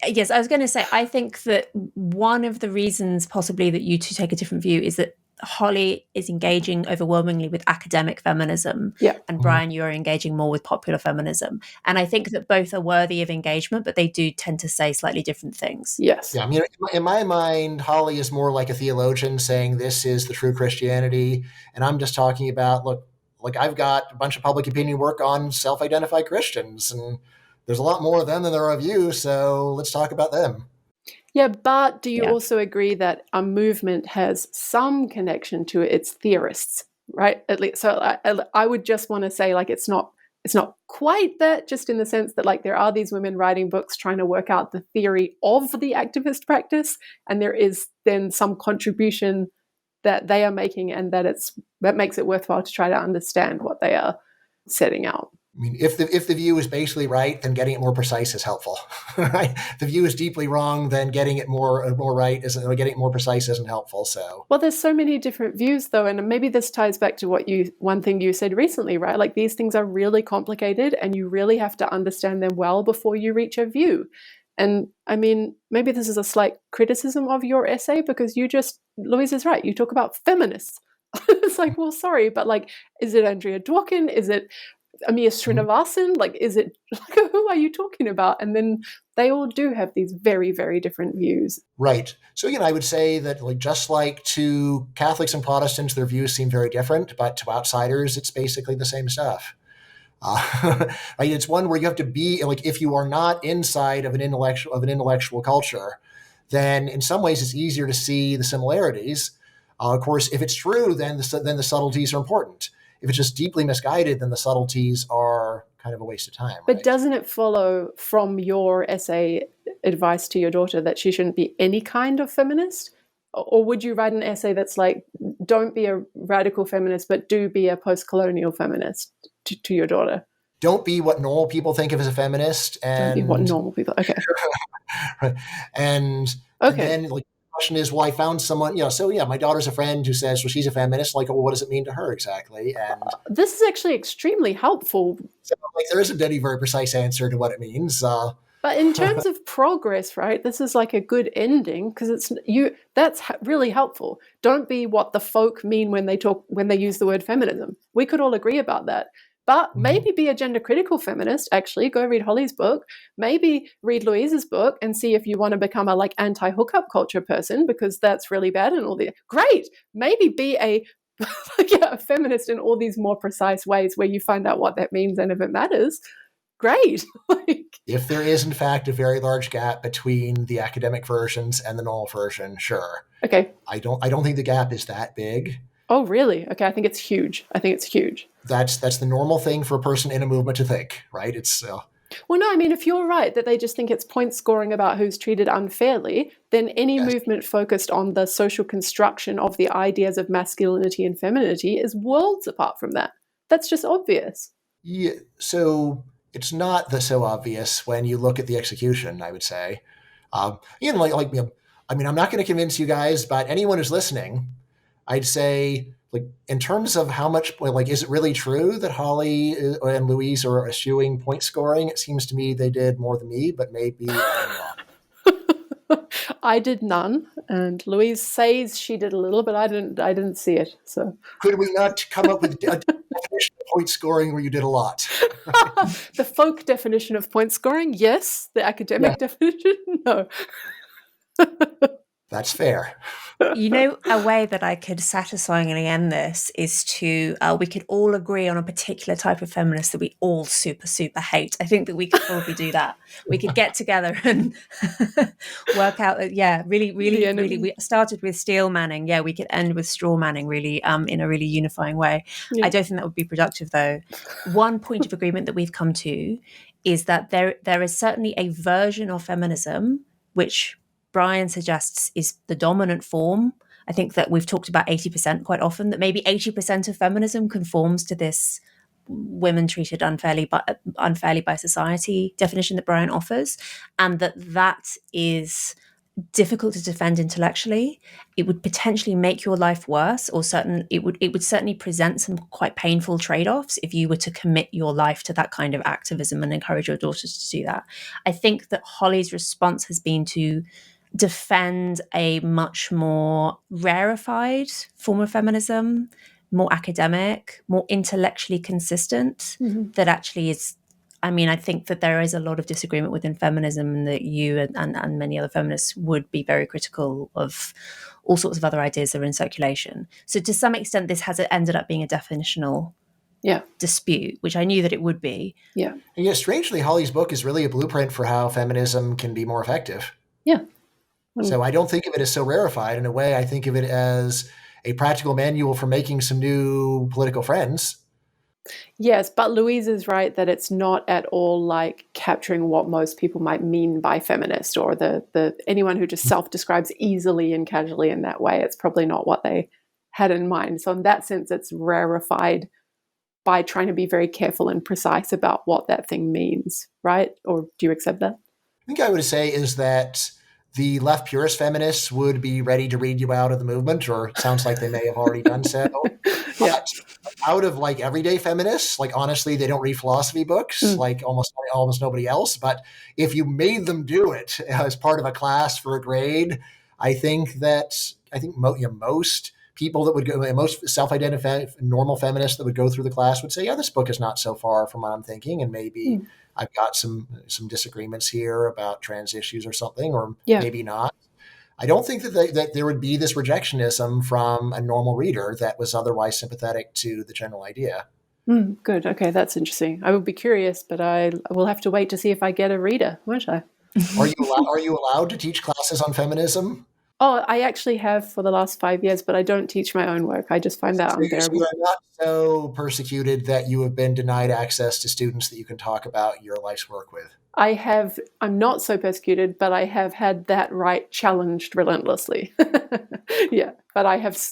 Yes, I was going to say, I think that one of the reasons possibly that you two take a different view is that Holly is engaging overwhelmingly with academic feminism, and Bryan, you're engaging more with popular feminism. And I think that both are worthy of engagement, but they do tend to say slightly different things. Yes. Yeah, I mean, in my mind, Holly is more like a theologian saying this is the true Christianity. And I'm just talking about, look, like I've got a bunch of public opinion work on self-identified Christians, and there's a lot more of them than there are of you, so let's talk about them. Yeah, but do you also agree that a movement has some connection to its theorists, right? At least, so I would just want to say, like, it's not quite that, just in the sense that, like, there are these women writing books trying to work out the theory of the activist practice, and there is then some contribution that they are making, and that makes it worthwhile to try to understand what they are setting out. I mean, if the view is basically right, then getting it more precise is helpful. Right? If the view is deeply wrong, then getting it more right isn't. Getting it more precise isn't helpful. So, well, there's so many different views, though, and maybe this ties back to one thing you said recently, right? Like, these things are really complicated, and you really have to understand them well before you reach a view. And I mean, maybe this is a slight criticism of your essay, because Louise is right. You talk about feminists. It's like, well, sorry, but like, is it Andrea Dworkin? Is it Amir Srinivasan? Like, is it, like, who are you talking about? And then they all do have these very, very different views. Right. So, I would say that, like, just like to Catholics and Protestants, their views seem very different, but to outsiders, it's basically the same stuff. Right? It's one where you have to be, like, if you are not inside of an intellectual culture, then in some ways it's easier to see the similarities. Of course, if it's true, then the subtleties are important. If it's just deeply misguided, then the subtleties are kind of a waste of time. But right? Doesn't it follow from your essay advice to your daughter that she shouldn't be any kind of feminist? Or would you write an essay that's like, don't be a radical feminist, but do be a post-colonial feminist to your daughter. Don't be what normal people think of as a feminist. And don't be what normal people. Okay. and then like the question is, well, I found someone, so yeah, my daughter's a friend who says, well, she's a feminist. Like, well, what does it mean to her exactly? And this is actually extremely helpful. So, like, there isn't any very precise answer to what it means. But in terms of progress, right, this is like a good ending because that's really helpful. Don't be what the folk mean when they use the word feminism. We could all agree about that. But maybe be a gender critical feminist, actually. Go read Holly's book. Maybe read Louise's book and see if you want to become a like anti-hookup culture person, because that's really bad and all the great. Maybe be a feminist in all these more precise ways where you find out what that means and if it matters. Great. If there is, in fact, a very large gap between the academic versions and the null version, sure. Okay. I don't think the gap is that big. Oh, really? Okay, I think it's huge. That's the normal thing for a person in a movement to think, right? It's well, no, I mean, if you're right that they just think it's point scoring about who's treated unfairly, then any movement focused on the social construction of the ideas of masculinity and femininity is worlds apart from that. That's just obvious. Yeah, so it's not so obvious when you look at the execution, I would say. I mean, I'm not going to convince you guys, but anyone who's listening, I'd say, like, in terms of how much, like, is it really true that Holly and Louise are eschewing point scoring? It seems to me they did more than me, but maybe I'm wrong. I did none, and Louise says she did a little, but I didn't see it. So could we not come up with a definition of point scoring where you did a lot? The folk definition of point scoring, yes. The academic definition, no. That's fair. A way that I could satisfyingly end this is to, we could all agree on a particular type of feminist that we all super, super hate. I think that we could probably do that. We could get together and work out, really, we started with steel manning. Yeah, we could end with straw manning, really, in a really unifying way. Yeah. I don't think that would be productive, though. One point of agreement that we've come to is that there is certainly a version of feminism which Bryan suggests is the dominant form. I think that we've talked about 80% quite often, that maybe 80% of feminism conforms to this women treated unfairly by society definition that Bryan offers, and that is difficult to defend intellectually. It would potentially make your life worse, or it would certainly present some quite painful trade-offs if you were to commit your life to that kind of activism and encourage your daughters to do that. I think that Holly's response has been to defend a much more rarefied form of feminism, more academic, more intellectually consistent, that actually is, I think that there is a lot of disagreement within feminism, and that you and many other feminists would be very critical of all sorts of other ideas that are in circulation. So to some extent, this has ended up being a definitional dispute, which I knew that it would be. Yeah. And yet, strangely, Holly's book is really a blueprint for how feminism can be more effective. Yeah. So I don't think of it as so rarefied. In a way, I think of it as a practical manual for making some new political friends. Yes, but Louise is right that it's not at all like capturing what most people might mean by feminist, or the anyone who just self-describes easily and casually in that way. It's probably not what they had in mind. So in that sense, it's rarefied by trying to be very careful and precise about what that thing means, right? Or do you accept that? I think I would say is that the left purist feminists would be ready to read you out of the movement, or it sounds like they may have already done so. But out of like everyday feminists, like honestly, they don't read philosophy books like almost nobody else. But if you made them do it as part of a class for a grade, I think most people that would go, most self-identified normal feminists that would go through the class would say, yeah, this book is not so far from what I'm thinking, and maybe I've got some disagreements here about trans issues or something, or maybe not. I don't think that there would be this rejectionism from a normal reader that was otherwise sympathetic to the general idea. Good. Okay, that's interesting. I would be curious, but I will have to wait to see if I get a reader, won't I? Are you allowed to teach classes on feminism? Oh, I actually have for the last 5 years, but I don't teach my own work. I just find that unbearable. You are not so persecuted that you have been denied access to students that you can talk about your life's work with. I'm not so persecuted, but I have had that right challenged relentlessly. Yeah, but I have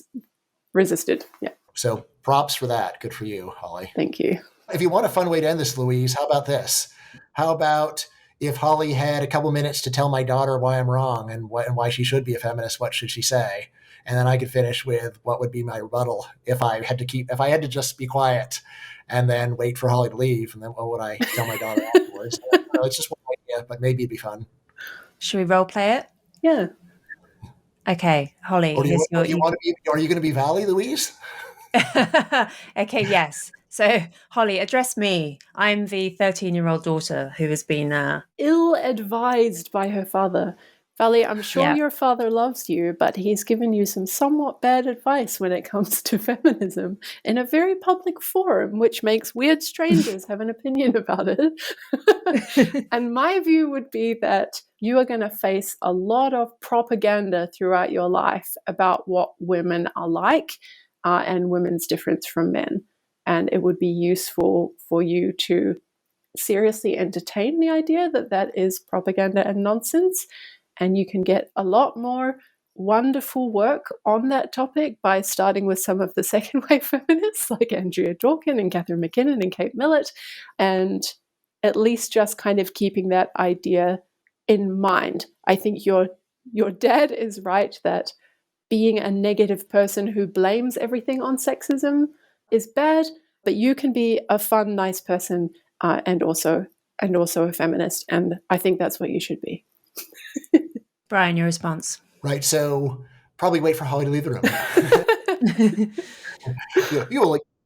resisted. Yeah. So props for that. Good for you, Holly. Thank you. If you want a fun way to end this, Louise, how about this? How about if Holly had a couple minutes to tell my daughter why I'm wrong and why she should be a feminist, what should she say? And then I could finish with what would be my rebuttal if I had to just be quiet and then wait for Holly to leave. And then what would I tell my daughter afterwards? It's just one idea, but maybe it'd be fun. Should we role play it? Yeah. Okay, Holly. Are you going to be Valley, Louise? Okay, yes. So, Holly, address me. I'm the 13-year-old daughter who has been ill-advised by her father. Valley, I'm sure your father loves you, but he's given you some somewhat bad advice when it comes to feminism in a very public forum, which makes weird strangers have an opinion about it. And my view would be that you are going to face a lot of propaganda throughout your life about what women are like and women's difference from men. And it would be useful for you to seriously entertain the idea that that is propaganda and nonsense. And you can get a lot more wonderful work on that topic by starting with some of the second wave feminists like Andrea Dworkin and Catherine McKinnon and Kate Millett, and at least just kind of keeping that idea in mind. I think your dad is right that being a negative person who blames everything on sexism is bad, but you can be a fun, nice person and also a feminist, and I think that's what you should be. Bryan, your response. Right, so probably wait for Holly to leave the room.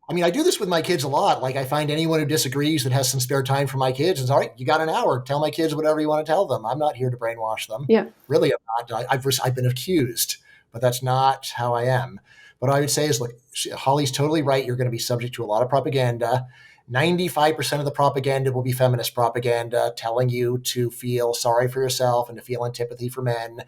I do this with my kids a lot. Like, I find anyone who disagrees that has some spare time for my kids is all right. You got an hour. Tell my kids whatever you want to tell them. I'm not here to brainwash them. Yeah, really, I'm not. I've been accused, but that's not how I am. What I would say is, look, Holly's totally right. You're going to be subject to a lot of propaganda. 95% of the propaganda will be feminist propaganda, telling you to feel sorry for yourself and to feel antipathy for men.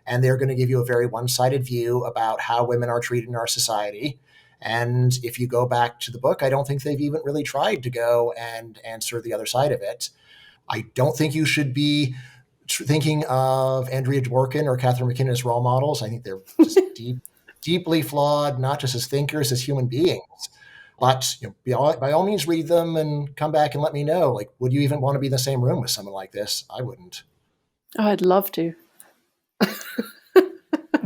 And they're going to give you a very one-sided view about how women are treated in our society. And if you go back to the book, I don't think they've even really tried to go and answer the other side of it. I don't think you should be thinking of Andrea Dworkin or Catherine McKinnon as role models. I think they're just deeply flawed, not just as thinkers, as human beings. But by all means, read them and come back and let me know. Like, would you even want to be in the same room with someone like this? I wouldn't. Oh, I'd love to.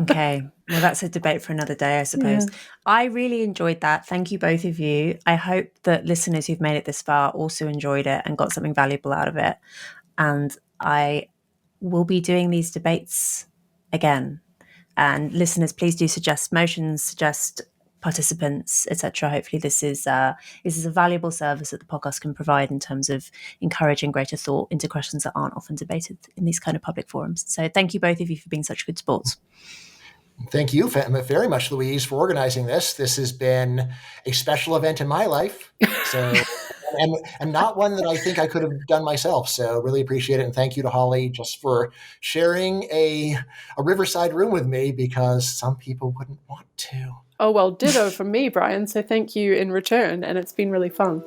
Okay. Well, that's a debate for another day, I suppose. Yeah. I really enjoyed that. Thank you, both of you. I hope that listeners who've made it this far also enjoyed it and got something valuable out of it. And I will be doing these debates again. And listeners, please do suggest motions, suggest participants, etc. Hopefully this is a valuable service that the podcast can provide in terms of encouraging greater thought into questions that aren't often debated in these kind of public forums. So thank you, both of you, for being such good sports. Thank you very much, Louise, for organizing this. This has been a special event in my life. So and not one that I think I could have done myself. So really appreciate it. And thank you to Holly just for sharing a riverside room with me, because some people wouldn't want to. Oh, well, ditto from me, Bryan. So thank you in return. And it's been really fun.